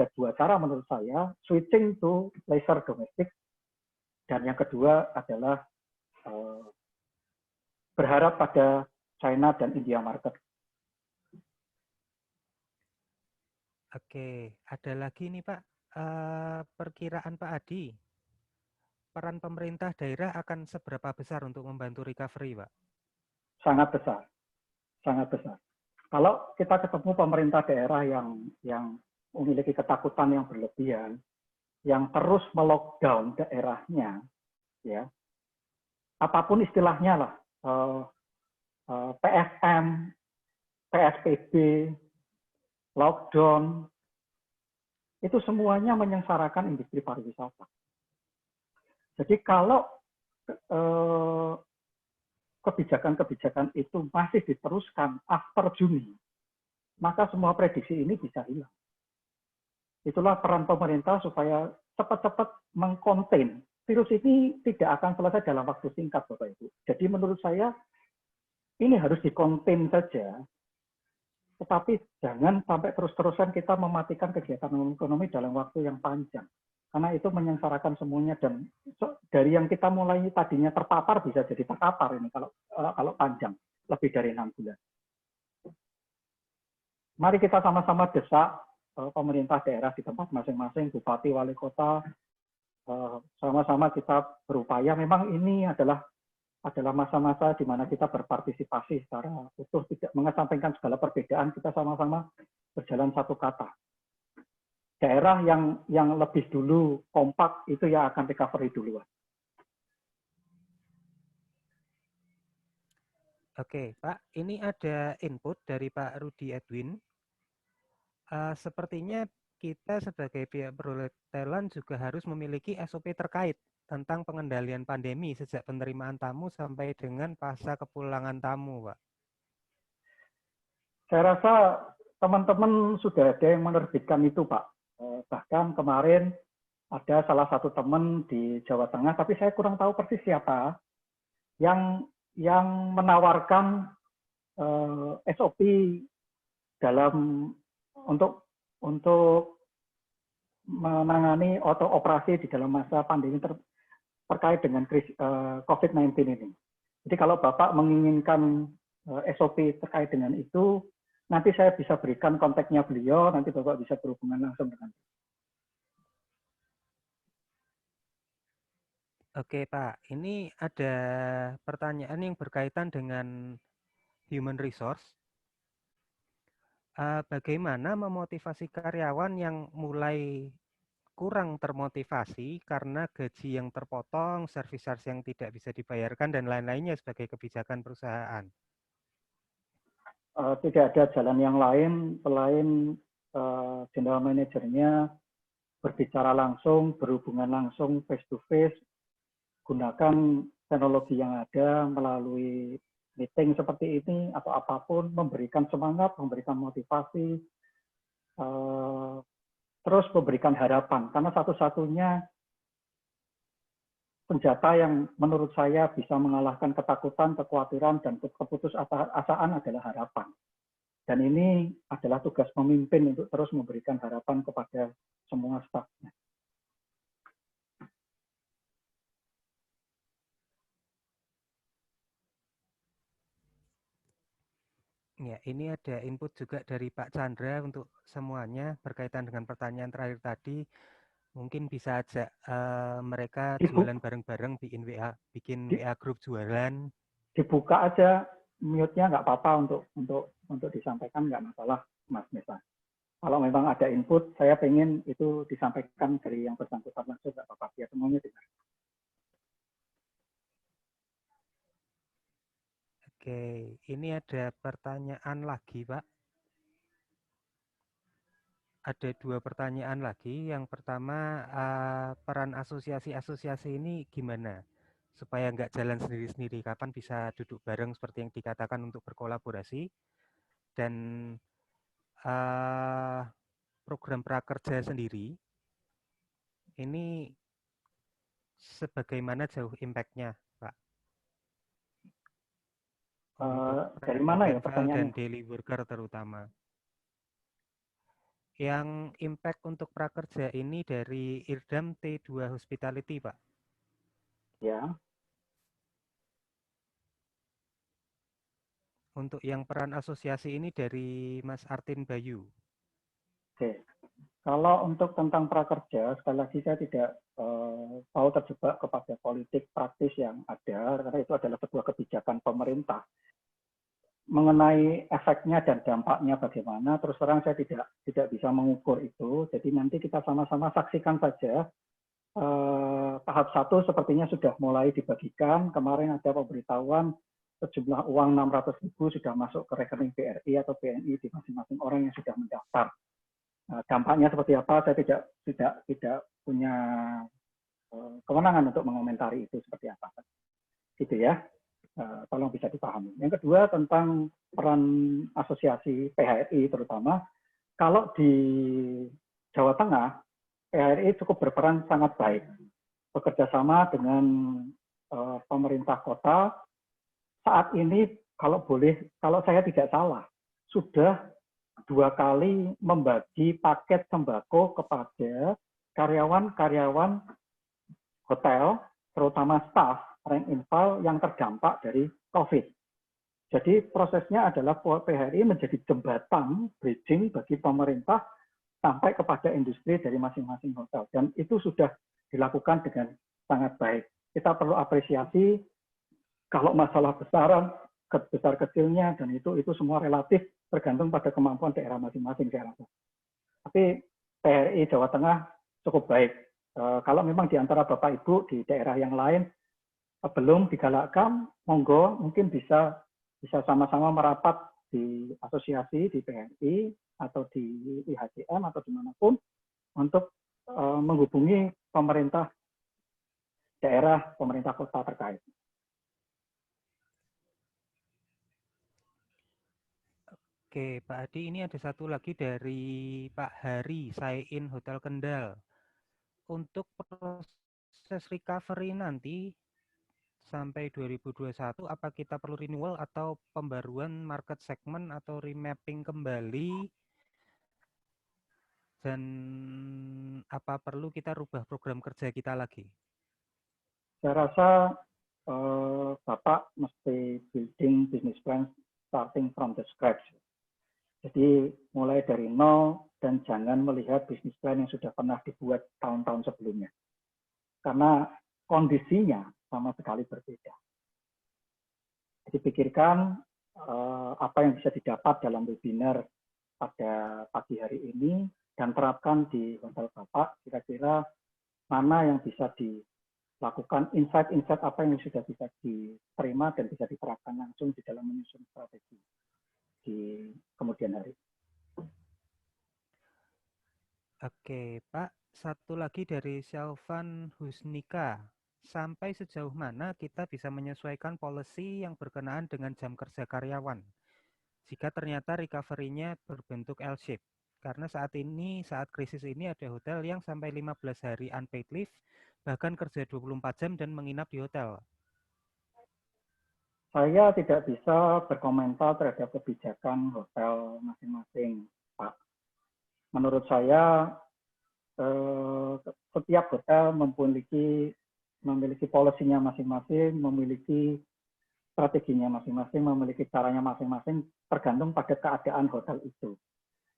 dua cara menurut saya, switching to leisure domestic, dan yang kedua adalah berharap pada China dan India market. Oke, ada lagi nih Pak, perkiraan Pak Adi, peran pemerintah daerah akan seberapa besar untuk membantu recovery, Pak? Sangat besar, sangat besar. Kalau kita ketemu pemerintah daerah yang memiliki ketakutan yang berlebihan, yang terus melockdown daerahnya, ya, apapun istilahnya lah, PSM, PSBB, lockdown, itu semuanya menyengsarakan industri pariwisata. Jadi kalau kebijakan-kebijakan itu masih diteruskan after Juni, maka semua prediksi ini bisa hilang. Itulah peran pemerintah supaya cepat-cepat mengkonten. Virus ini tidak akan selesai dalam waktu singkat, Bapak Ibu. Jadi menurut saya ini harus dikonten saja, tetapi jangan sampai terus-terusan kita mematikan kegiatan ekonomi dalam waktu yang panjang. Karena itu menyengsarakan semuanya, dan dari yang kita mulai tadinya terpapar bisa jadi terkapar ini kalau panjang, lebih dari 6 bulan. Mari kita sama-sama desak pemerintah daerah di tempat masing-masing, bupati, wali kota, sama-sama kita berupaya. Memang ini adalah masa-masa di mana kita berpartisipasi secara utuh, tidak mengesampingkan segala perbedaan, kita sama-sama berjalan satu kata. Daerah yang lebih dulu kompak itu yang akan recovery duluan. Oke, Pak, ini ada input dari Pak Rudi Edwin. Sepertinya kita sebagai pihak perhotelan juga harus memiliki SOP terkait tentang pengendalian pandemi sejak penerimaan tamu sampai dengan pasca kepulangan tamu, Pak. Saya rasa teman-teman sudah ada yang menerbitkan itu, Pak. Bahkan kemarin ada salah satu teman di Jawa Tengah, tapi saya kurang tahu persis siapa, yang menawarkan SOP dalam untuk menangani atau operasi di dalam masa pandemi terkait dengan COVID-19 ini. Jadi kalau Bapak menginginkan SOP terkait dengan itu, nanti saya bisa berikan kontaknya beliau, nanti Bapak bisa berhubungan langsung dengan. Oke, Pak. Ini ada pertanyaan yang berkaitan dengan human resource. Bagaimana memotivasi karyawan yang mulai kurang termotivasi karena gaji yang terpotong, service charge yang tidak bisa dibayarkan, dan lain-lainnya sebagai kebijakan perusahaan? Tidak ada jalan yang lain selain general manajernya berbicara langsung, berhubungan langsung, face to face, gunakan teknologi yang ada melalui meeting seperti ini atau apapun, memberikan semangat, memberikan motivasi, terus memberikan harapan. Karena satu-satunya senjata yang menurut saya bisa mengalahkan ketakutan, kekhawatiran, dan keputusasaan adalah harapan. Dan ini adalah tugas pemimpin untuk terus memberikan harapan kepada semua stafnya. Ya, ini ada input juga dari Pak Chandra untuk semuanya berkaitan dengan pertanyaan terakhir tadi. Mungkin bisa ajak mereka jualan bareng-bareng, bikin WA grup jualan. Dibuka aja mute-nya, nggak apa-apa untuk disampaikan, nggak masalah, Mas Mesa. Kalau memang ada input, saya pengen itu disampaikan dari yang bersangkutan langsung, nggak apa-apa, biar semuanya dengar. Oke, ini ada pertanyaan lagi, Pak. Ada 2 pertanyaan lagi. Yang pertama, peran asosiasi-asosiasi ini gimana? Supaya nggak jalan sendiri-sendiri, kapan bisa duduk bareng seperti yang dikatakan untuk berkolaborasi. Dan program prakerja sendiri, ini sebagaimana jauh impact-nya, Pak? Dari mana ya pertanyaannya? Dan daily worker terutama. Yang impact untuk prakerja ini dari IRDAM T2 Hospitality, Pak. Ya. Untuk yang peran asosiasi ini dari Mas Artin Bayu. Oke. Kalau untuk tentang prakerja, sekali lagi saya tidak mau terjebak kepada politik praktis yang ada, karena itu adalah sebuah kebijakan pemerintah. Mengenai efeknya dan dampaknya bagaimana, terus terang saya tidak bisa mengukur itu. Jadi nanti kita sama-sama saksikan saja. Tahap 1 sepertinya sudah mulai dibagikan. Kemarin ada pemberitahuan sejumlah uang 600.000 sudah masuk ke rekening BRI atau BNI di masing-masing orang yang sudah mendaftar. Dampaknya seperti apa? Saya tidak punya kewenangan untuk mengomentari itu seperti apa. Gitu ya. Tolong bisa dipahami. Yang kedua tentang peran asosiasi PHRI terutama, kalau di Jawa Tengah, PHRI cukup berperan sangat baik. Bekerja sama dengan pemerintah kota, saat ini kalau saya tidak salah, sudah 2 kali membagi paket sembako kepada karyawan-karyawan hotel, terutama staf, rank and file yang terdampak dari COVID. Jadi prosesnya adalah PHRI menjadi jembatan bridging bagi pemerintah sampai kepada industri dari masing-masing hotel. Dan itu sudah dilakukan dengan sangat baik. Kita perlu apresiasi kalau masalah besaran, besar kecilnya, dan itu semua relatif tergantung pada kemampuan daerah masing-masing, saya rasa. Tapi PRI Jawa Tengah cukup baik. Kalau memang di antara Bapak Ibu di daerah yang lain belum digalakkan, monggo mungkin bisa sama-sama merapat di asosiasi, di PRI, atau di IHCM, atau dimanapun, untuk menghubungi pemerintah daerah, pemerintah kota terkait. Oke, Pak Adi, ini ada satu lagi dari Pak Hari, Sain Hotel Kendal. Untuk proses recovery nanti sampai 2021, apa kita perlu renewal atau pembaruan market segment atau remapping kembali? Dan apa perlu kita rubah program kerja kita lagi? Saya rasa Bapak mesti building business plan starting from the scratch. Jadi mulai dari nol dan jangan melihat bisnis plan yang sudah pernah dibuat tahun-tahun sebelumnya. Karena kondisinya sama sekali berbeda. Jadi pikirkan apa yang bisa didapat dalam webinar pada pagi hari ini dan terapkan di hotel Bapak, kira-kira mana yang bisa dilakukan, insight-insight apa yang sudah bisa diterima dan bisa diterapkan langsung di dalam menyusun strategi di kemudian hari. Oke, Pak. Satu lagi dari Syalvan Husnika. Sampai sejauh mana kita bisa menyesuaikan policy yang berkenaan dengan jam kerja karyawan? Jika ternyata recovery-nya berbentuk L-shape. Karena saat krisis ini ada hotel yang sampai 15 hari unpaid leave, bahkan kerja 24 jam dan menginap di hotel. Saya tidak bisa berkomentar terhadap kebijakan hotel masing-masing, Pak. Menurut saya, setiap hotel memiliki polisinya masing-masing, memiliki strateginya masing-masing, memiliki caranya masing-masing, tergantung pada keadaan hotel itu.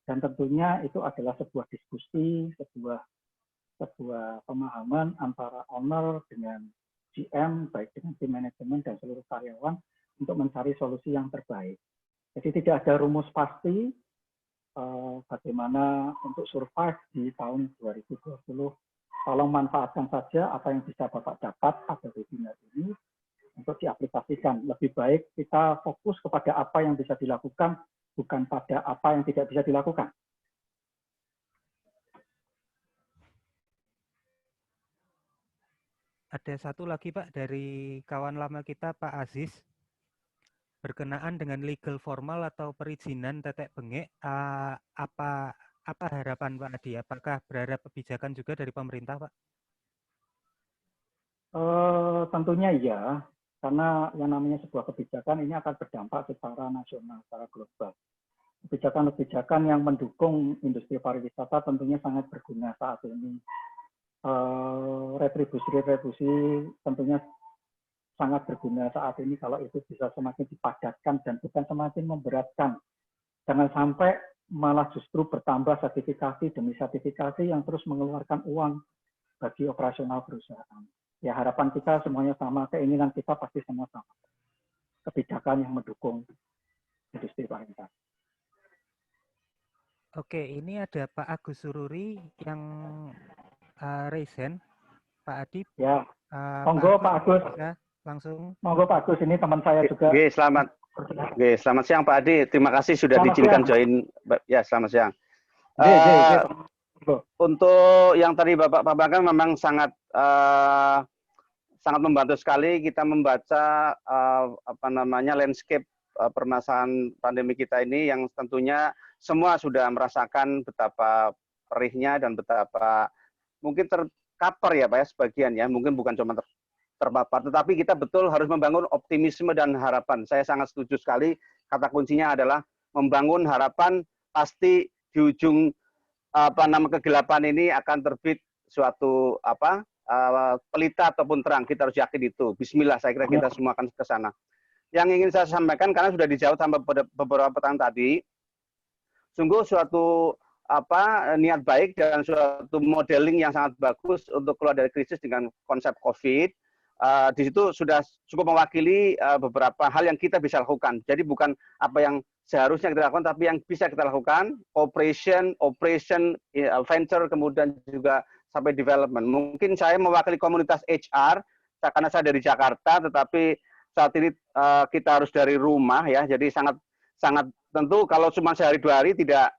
Dan tentunya itu adalah sebuah diskusi, sebuah pemahaman antara owner dengan GM, baik dengan tim manajemen dan seluruh karyawan, untuk mencari solusi yang terbaik. Jadi tidak ada rumus pasti bagaimana untuk survive di tahun 2020. Tolong manfaatkan saja apa yang bisa Bapak dapat pada webinar ini untuk diaplikasikan. Lebih baik kita fokus kepada apa yang bisa dilakukan, bukan pada apa yang tidak bisa dilakukan. Ada satu lagi Pak dari kawan lama kita Pak Aziz, berkenaan dengan legal formal atau perizinan tetek bengek, apa harapan Pak Adi? Apakah berharap kebijakan juga dari pemerintah Pak? Tentunya iya, karena yang namanya sebuah kebijakan ini akan berdampak secara nasional, secara global. Kebijakan-kebijakan yang mendukung industri pariwisata tentunya sangat berguna saat ini. Retribusi tentunya sangat berguna saat ini kalau itu bisa semakin dipadatkan dan bukan semakin memberatkan. Jangan sampai malah justru bertambah sertifikasi demi sertifikasi yang terus mengeluarkan uang bagi operasional perusahaan. Ya harapan kita semuanya sama, keinginan kita pasti semua sama. Kebijakan yang mendukung industri pariwisata. Oke, ini ada Pak Agus Sururi yang raise Pak Adi. Ya, monggo Pak Agus. Bisa langsung. Monggo Pak Agus, ini teman saya juga. Oke, selamat siang Pak Adi. Terima kasih sudah diizinkan join. Ya, selamat siang. Untuk yang tadi Bapak paparkan memang sangat membantu sekali kita membaca landscape permasalahan pandemi kita ini yang tentunya semua sudah merasakan betapa perihnya dan betapa mungkin tercover ya Pak ya sebagian ya, mungkin bukan cuma terpapar, tetapi kita betul harus membangun optimisme dan harapan. Saya sangat setuju sekali, kata kuncinya adalah membangun harapan, pasti di ujung kegelapan ini akan terbit suatu pelita ataupun terang. Kita harus yakin itu. Bismillah, saya kira kita semua akan ke sana. Yang ingin saya sampaikan, karena sudah dijawab sama beberapa pertanyaan tadi, sungguh suatu niat baik dan suatu modeling yang sangat bagus untuk keluar dari krisis dengan konsep COVID. Di situ sudah cukup mewakili beberapa hal yang kita bisa lakukan. Jadi bukan apa yang seharusnya kita lakukan, tapi yang bisa kita lakukan, operation, venture, kemudian juga sampai development. Mungkin saya mewakili komunitas HR, karena saya dari Jakarta, tetapi saat ini kita harus dari rumah ya, jadi sangat tentu kalau cuma sehari 2 hari tidak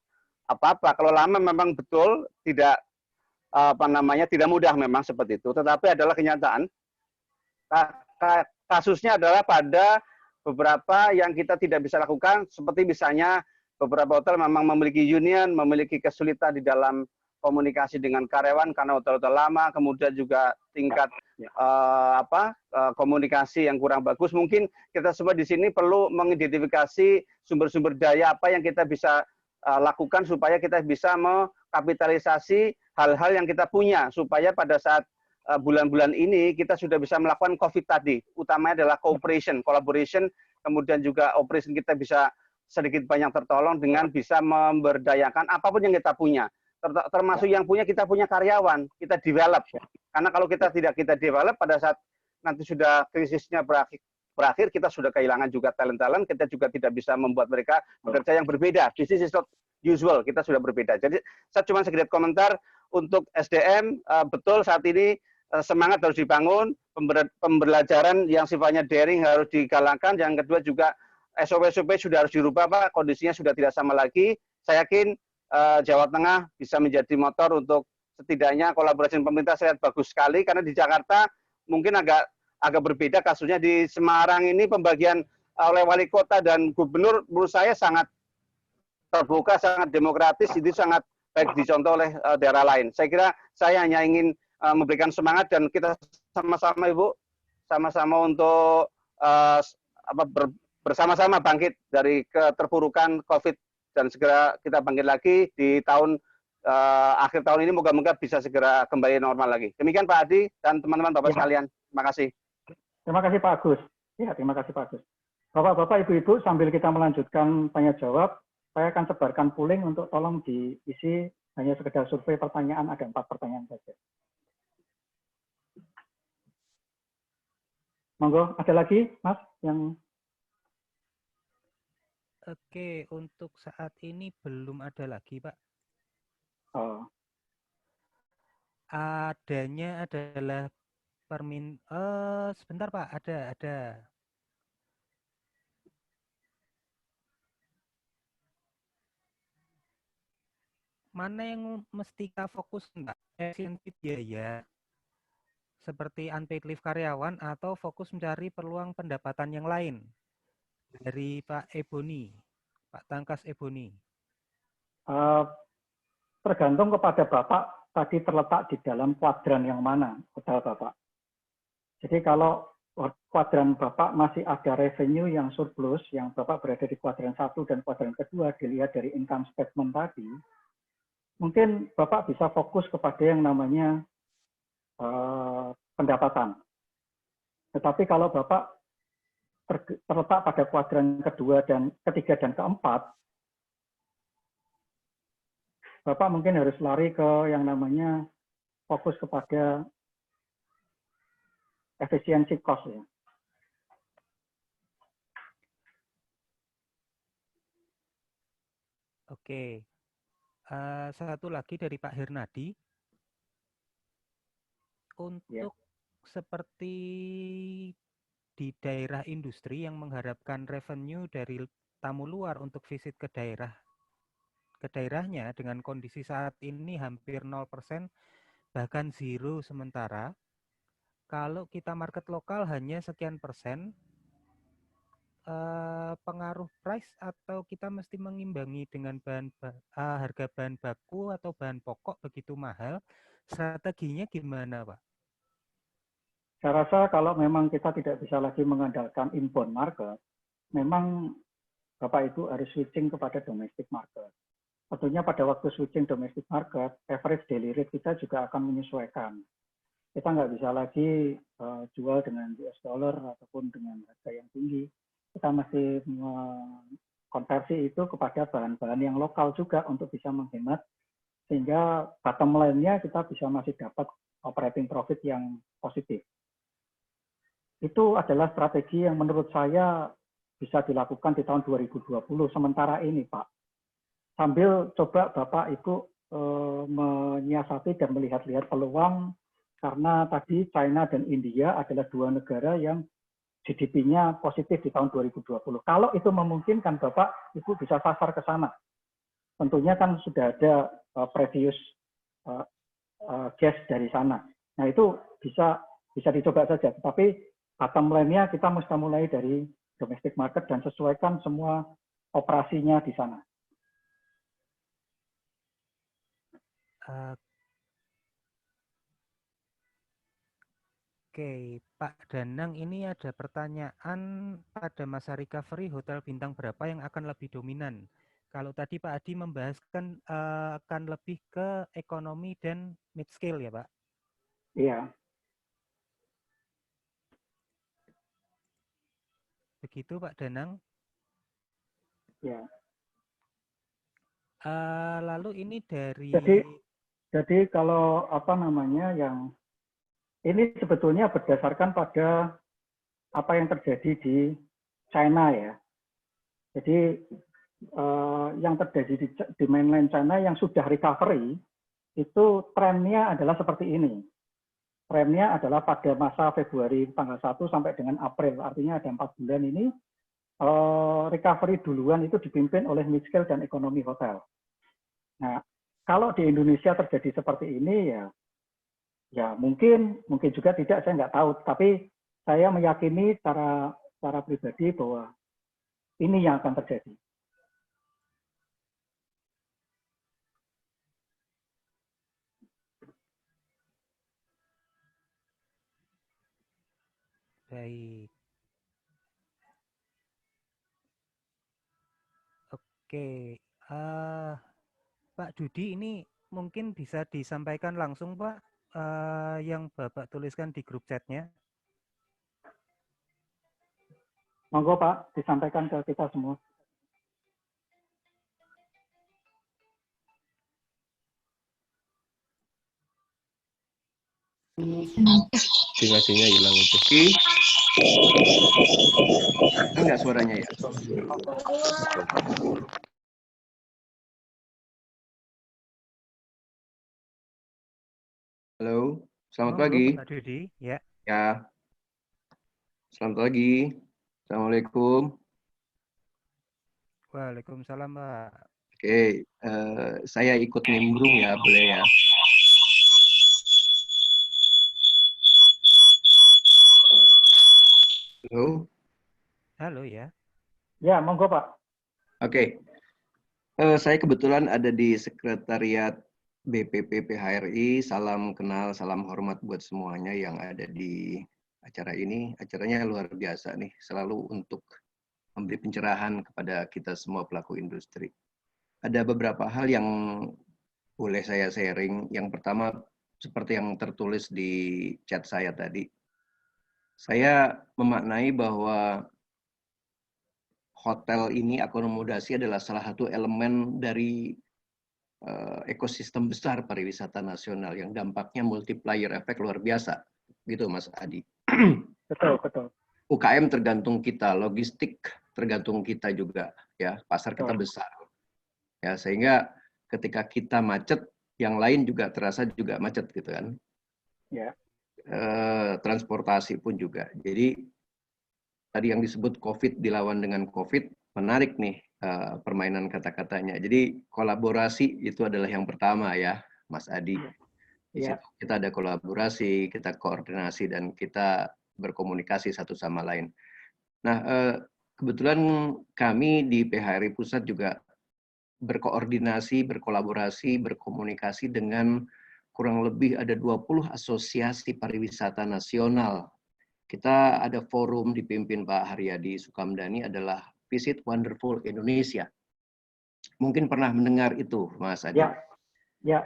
apa-apa. Kalau lama memang betul tidak tidak mudah memang seperti itu. Tetapi adalah kenyataan. Kasusnya adalah pada beberapa yang kita tidak bisa lakukan, seperti misalnya beberapa hotel memang memiliki union, memiliki kesulitan di dalam komunikasi dengan karyawan karena hotel-hotel lama, kemudian juga tingkat komunikasi yang kurang bagus. Mungkin kita semua di sini perlu mengidentifikasi sumber-sumber daya apa yang kita bisa lakukan supaya kita bisa mengkapitalisasi hal-hal yang kita punya, supaya pada saat bulan-bulan ini kita sudah bisa melakukan COVID tadi. Utamanya adalah cooperation, collaboration, kemudian juga operation kita bisa sedikit banyak tertolong dengan bisa memberdayakan apapun yang kita punya. Termasuk yang kita punya karyawan, kita develop. Karena kalau kita develop, pada saat nanti sudah krisisnya berakhir, kita sudah kehilangan juga talent-talent, kita juga tidak bisa membuat mereka bekerja yang berbeda. Business is not usual, kita sudah berbeda. Jadi saya cuma sedikit komentar untuk SDM, betul saat ini semangat harus dibangun, pembelajaran yang sifatnya daring harus digalakkan, yang kedua juga SOP-SOP sudah harus dirubah, Pak, kondisinya sudah tidak sama lagi. Saya yakin Jawa Tengah bisa menjadi motor untuk setidaknya kolaborasi pemerintah. Saya lihat bagus sekali, karena di Jakarta mungkin agak berbeda kasusnya. Di Semarang ini pembagian oleh wali kota dan gubernur menurut saya sangat terbuka, sangat demokratis, itu sangat baik dicontoh oleh daerah lain. Saya kira saya hanya ingin memberikan semangat dan kita sama-sama Ibu, sama-sama untuk bersama-sama bangkit dari keterpurukan COVID dan segera kita bangkit lagi di tahun akhir tahun ini, moga-moga bisa segera kembali normal lagi. Demikian Pak Adi dan teman-teman Bapak sekalian. Terima kasih. Terima kasih Pak Agus. Ya, terima kasih Pak Agus. Bapak-bapak, Ibu-ibu, sambil kita melanjutkan tanya jawab, saya akan sebarkan polling untuk tolong diisi hanya sekedar survei pertanyaan, ada 4 pertanyaan saja. Monggo, ada lagi, Mas, yang... Oke, untuk saat ini belum ada lagi, Pak. Oh. Adanya adalah sebentar, Pak, ada. Mana yang mesti kita fokus, Mbak? Efisiensi biaya, seperti unpaid leave karyawan, atau fokus mencari peluang pendapatan yang lain? Dari Pak Eboni, Pak Tangkas Eboni. Tergantung kepada Bapak tadi terletak di dalam kuadran yang mana hotel Bapak. Jadi kalau kuadran Bapak masih ada revenue yang surplus, yang Bapak berada di kuadran 1 dan kuadran kedua, dilihat dari income statement tadi, mungkin Bapak bisa fokus kepada yang namanya pendapatan. Tetapi kalau Bapak terletak pada kuadran kedua dan ketiga dan keempat, Bapak mungkin harus lari ke yang namanya fokus kepada efisiensi cost ya. Oke. Satu lagi dari Pak Hernadi. Untuk seperti di daerah industri yang mengharapkan revenue dari tamu luar untuk visit ke daerahnya dengan kondisi saat ini hampir 0%, bahkan zero sementara. Kalau kita market lokal hanya sekian persen, pengaruh price atau kita mesti mengimbangi dengan harga bahan baku atau bahan pokok begitu mahal, strateginya gimana, Pak? Saya rasa kalau memang kita tidak bisa lagi mengandalkan inbound market, memang Bapak Ibu harus switching kepada domestic market. Tentunya pada waktu switching domestic market, average daily rate kita juga akan menyesuaikan. Kita nggak bisa lagi jual dengan US dollar ataupun dengan harga yang tinggi. Kita masih konversi itu kepada bahan-bahan yang lokal juga untuk bisa menghemat, sehingga bottom line-nya kita bisa masih dapat operating profit yang positif. Itu adalah strategi yang menurut saya bisa dilakukan di tahun 2020 sementara ini, Pak. Sambil coba Bapak Ibu menyiasati dan melihat-lihat peluang, karena tadi China dan India adalah dua negara yang GDP-nya positif di tahun 2020. Kalau itu memungkinkan, Bapak Ibu bisa sasar ke sana. Tentunya kan sudah ada previous guest dari sana. Nah itu bisa dicoba saja. Tapi bottom line-nya kita mesti mulai dari domestic market dan sesuaikan semua operasinya di sana. Oke, Pak Danang, ini ada pertanyaan pada masa recovery hotel bintang berapa yang akan lebih dominan? Kalau tadi Pak Adi membahaskan akan lebih ke ekonomi dan mid scale ya Pak? Iya. Begitu Pak Danang? Ya. Lalu ini dari... Jadi kalau apa namanya yang ini sebetulnya berdasarkan pada apa yang terjadi di China ya. Jadi yang terjadi di mainland China yang sudah recovery itu trennya adalah seperti ini. Trennya adalah pada masa Februari tanggal 1 sampai dengan April, artinya ada 4 bulan ini recovery duluan itu dipimpin oleh mid-scale dan ekonomi hotel. Nah, kalau di Indonesia terjadi seperti ini ya mungkin juga tidak, saya nggak tahu. Tapi saya meyakini secara pribadi bahwa ini yang akan terjadi. Baik. Oke. Pak Dudi, ini mungkin bisa disampaikan langsung Pak, yang Bapak tuliskan di grup chatnya. Monggo Pak, disampaikan ke kita semua. Sinyalnya hilang itu. Enggak suaranya ya? Halo, selamat pagi. Pak Dudi, ya. Ya, selamat pagi. Assalamualaikum. Waalaikumsalam Pak. Oke, saya ikut nimbrung ya, boleh ya? Halo. Halo ya. Ya, monggo Pak. Oke, saya kebetulan ada di sekretariat BPP PHRI. Salam kenal, salam hormat buat semuanya yang ada di acara ini. Acaranya luar biasa nih, selalu untuk memberi pencerahan kepada kita semua pelaku industri. Ada beberapa hal yang boleh saya sharing. Yang pertama, seperti yang tertulis di chat saya tadi. Saya memaknai bahwa hotel ini akomodasi adalah salah satu elemen dari ekosistem besar pariwisata nasional yang dampaknya multiplier efek luar biasa. Gitu Mas Adi. Betul, betul. UKM tergantung kita, logistik tergantung kita juga, ya, pasar kita besar. Ya, sehingga ketika kita macet, yang lain juga terasa juga macet gitu kan. Ya. Transportasi pun juga. Jadi tadi yang disebut COVID dilawan dengan COVID, menarik nih permainan kata-katanya. Jadi kolaborasi itu adalah yang pertama ya, Mas Adi. Di situ kita ada kolaborasi, kita koordinasi, dan kita berkomunikasi satu sama lain. Nah, kebetulan kami di PHRI Pusat juga berkoordinasi, berkolaborasi, berkomunikasi dengan kurang lebih ada 20 asosiasi pariwisata nasional. Kita ada forum dipimpin Pak Haryadi Sukamdhani adalah Visit Wonderful Indonesia. Mungkin pernah mendengar itu, Mas Adi. Ya.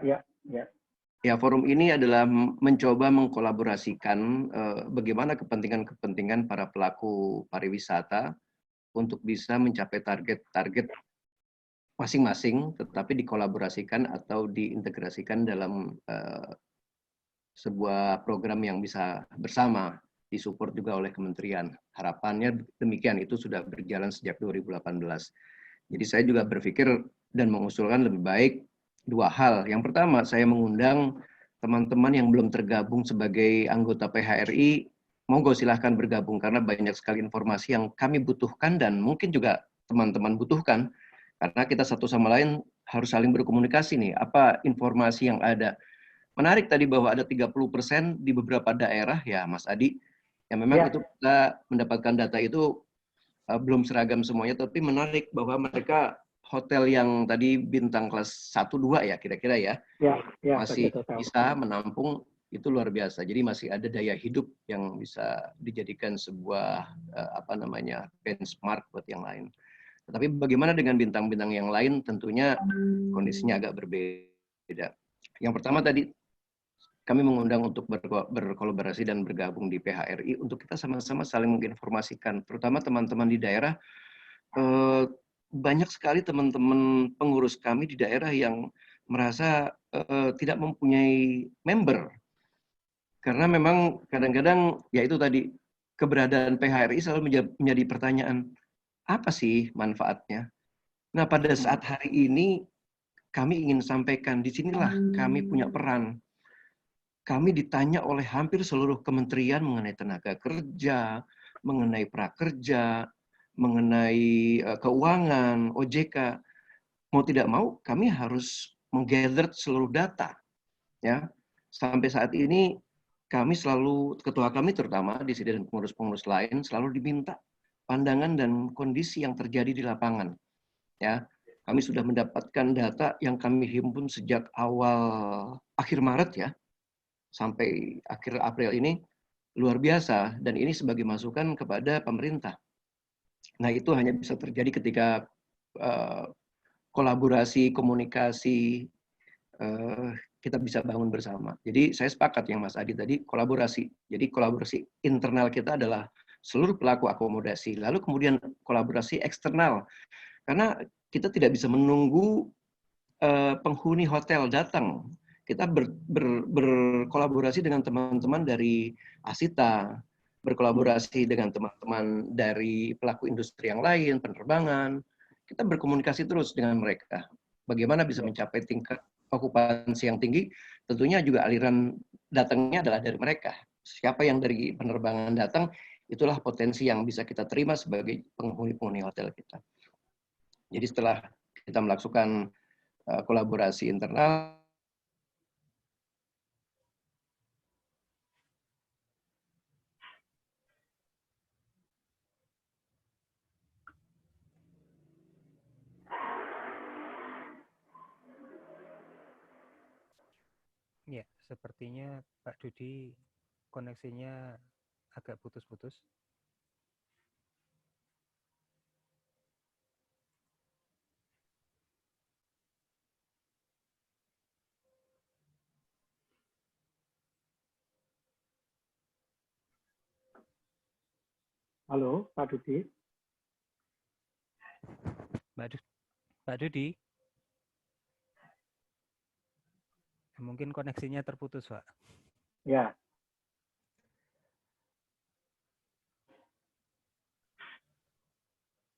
Ya, forum ini adalah mencoba mengkolaborasikan bagaimana kepentingan-kepentingan para pelaku pariwisata untuk bisa mencapai target-target masing-masing, tetapi dikolaborasikan atau diintegrasikan dalam sebuah program yang bisa bersama, disupport juga oleh kementerian. Harapannya demikian, itu sudah berjalan sejak 2018. Jadi saya juga berpikir dan mengusulkan lebih baik dua hal. Yang pertama, saya mengundang teman-teman yang belum tergabung sebagai anggota PHRI, monggo silahkan bergabung, karena banyak sekali informasi yang kami butuhkan dan mungkin juga teman-teman butuhkan, karena kita satu sama lain harus saling berkomunikasi nih, apa informasi yang ada. Menarik tadi bahwa ada 30% di beberapa daerah ya Mas Adi, ya memang itu kita mendapatkan data itu belum seragam semuanya, tapi menarik bahwa mereka hotel yang tadi bintang kelas 1-2 ya kira-kira ya, masih bisa menampung, itu luar biasa. Jadi masih ada daya hidup yang bisa dijadikan sebuah benchmark buat yang lain. Tetapi bagaimana dengan bintang-bintang yang lain, tentunya kondisinya agak berbeda. Yang pertama tadi, kami mengundang untuk berkolaborasi dan bergabung di PHRI untuk kita sama-sama saling menginformasikan, terutama teman-teman di daerah. Banyak sekali teman-teman pengurus kami di daerah yang merasa tidak mempunyai member. Karena memang kadang-kadang, ya itu tadi, keberadaan PHRI selalu menjadi pertanyaan, apa sih manfaatnya? Nah, pada saat hari ini, kami ingin sampaikan, disinilah kami punya peran. Kami ditanya oleh hampir seluruh kementerian mengenai tenaga kerja, mengenai prakerja, mengenai keuangan, OJK. Mau tidak mau, kami harus menggather seluruh data. Ya, sampai saat ini kami selalu, ketua kami terutama di sini dan pengurus-pengurus lain selalu diminta pandangan dan kondisi yang terjadi di lapangan. Ya, kami sudah mendapatkan data yang kami himpun sejak akhir Maret ya, sampai akhir April ini, luar biasa, dan ini sebagai masukan kepada pemerintah. Nah, itu hanya bisa terjadi ketika kolaborasi, komunikasi, kita bisa bangun bersama. Jadi saya sepakat yang Mas Adi tadi, kolaborasi. Jadi kolaborasi internal kita adalah seluruh pelaku akomodasi, lalu kemudian kolaborasi eksternal. Karena kita tidak bisa menunggu penghuni hotel datang. Kita berkolaborasi dengan teman-teman dari Asita, berkolaborasi dengan teman-teman dari pelaku industri yang lain, penerbangan. Kita berkomunikasi terus dengan mereka. Bagaimana bisa mencapai tingkat okupansi yang tinggi, tentunya juga aliran datangnya adalah dari mereka. Siapa yang dari penerbangan datang, itulah potensi yang bisa kita terima sebagai penghuni-penghuni hotel kita. Jadi setelah kita melakukan kolaborasi internal, ya, sepertinya Pak Dudi koneksinya agak putus-putus. Halo, Pak Dudi. Pak Dudi. Mungkin koneksinya terputus, Pak. Ya.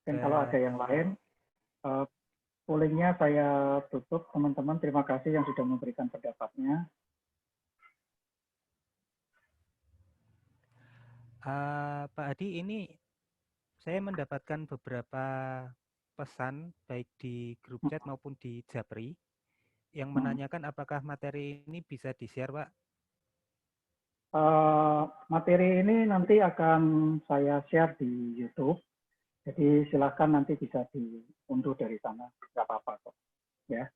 Dan kalau ada yang lain, pollingnya saya tutup, teman-teman. Terima kasih yang sudah memberikan pendapatnya. Pak Adi, ini saya mendapatkan beberapa pesan baik di grup chat maupun di Japri yang menanyakan apakah materi ini bisa di-share, Pak? Materi ini nanti akan saya share di YouTube. Jadi silakan nanti bisa diunduh dari sana, nggak apa-apa kok. Ya.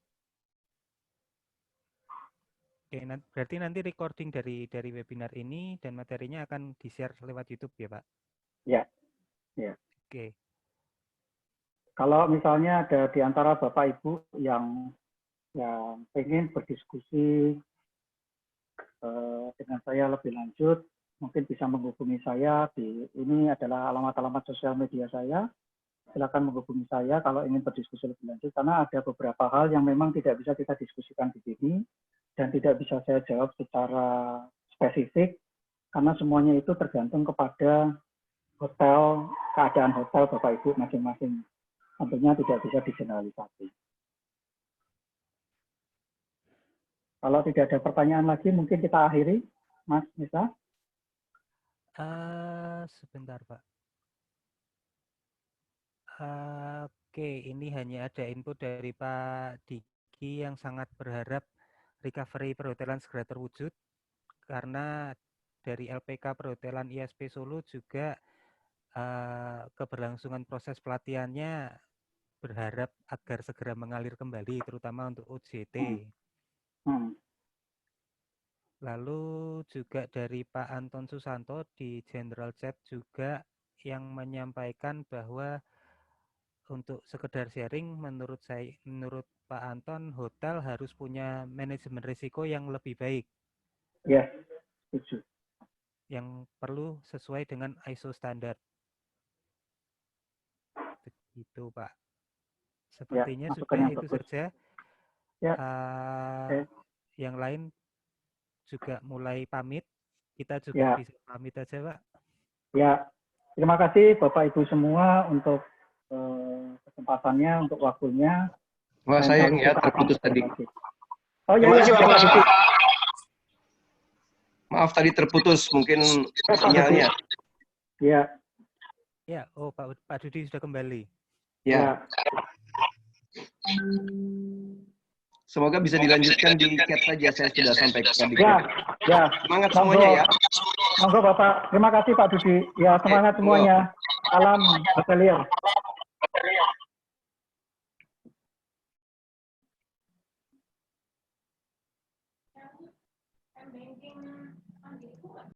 Oke, berarti nanti recording dari webinar ini dan materinya akan di-share lewat YouTube ya, Pak? Ya. Ya. Oke. Kalau misalnya ada di antara Bapak Ibu yang ingin berdiskusi dengan saya lebih lanjut, mungkin bisa menghubungi saya ini adalah alamat-alamat sosial media saya. silakan menghubungi saya kalau ingin berdiskusi lebih lanjut, karena ada beberapa hal yang memang tidak bisa kita diskusikan di sini dan tidak bisa saya jawab secara spesifik, karena semuanya itu tergantung kepada hotel, keadaan hotel Bapak Ibu masing-masing. Tentunya tidak bisa digeneralisasi. Kalau tidak ada pertanyaan lagi, mungkin kita akhiri, Mas Nisa. Sebentar, Pak. Oke, ini hanya ada input dari Pak Diki yang sangat berharap recovery perhotelan segera terwujud, karena dari LPK Perhotelan ISP Solo juga keberlangsungan proses pelatihannya berharap agar segera mengalir kembali, terutama untuk OJT. Lalu juga dari Pak Anton Susanto di General Chat juga yang menyampaikan bahwa untuk sekedar sharing, menurut Pak Anton, hotel harus punya manajemen risiko yang lebih baik. Ya, setuju. Yang perlu sesuai dengan ISO standar. Begitu, Pak. Sepertinya ya, sudah itu bagus. saja. Ya. Yang lain juga mulai pamit. Kita juga bisa pamit aja, Pak. Ya, terima kasih Bapak Ibu semua untuk kesempatannya, untuk waktunya. Wah, sayang ya terputus tadi. Oh ya, terima kasih Bapak. Maaf tadi terputus mungkin sinyalnya. Ya. Ya, oh Pak Dudi sudah kembali. Ya. Semoga bisa dilanjutkan di chat saja, saya sudah sampaikan di chat. Ya. Semangat semuanya ya. Monggo Bapak, terima kasih Pak Dudi. Ya, semangat semuanya. Salam hotelier.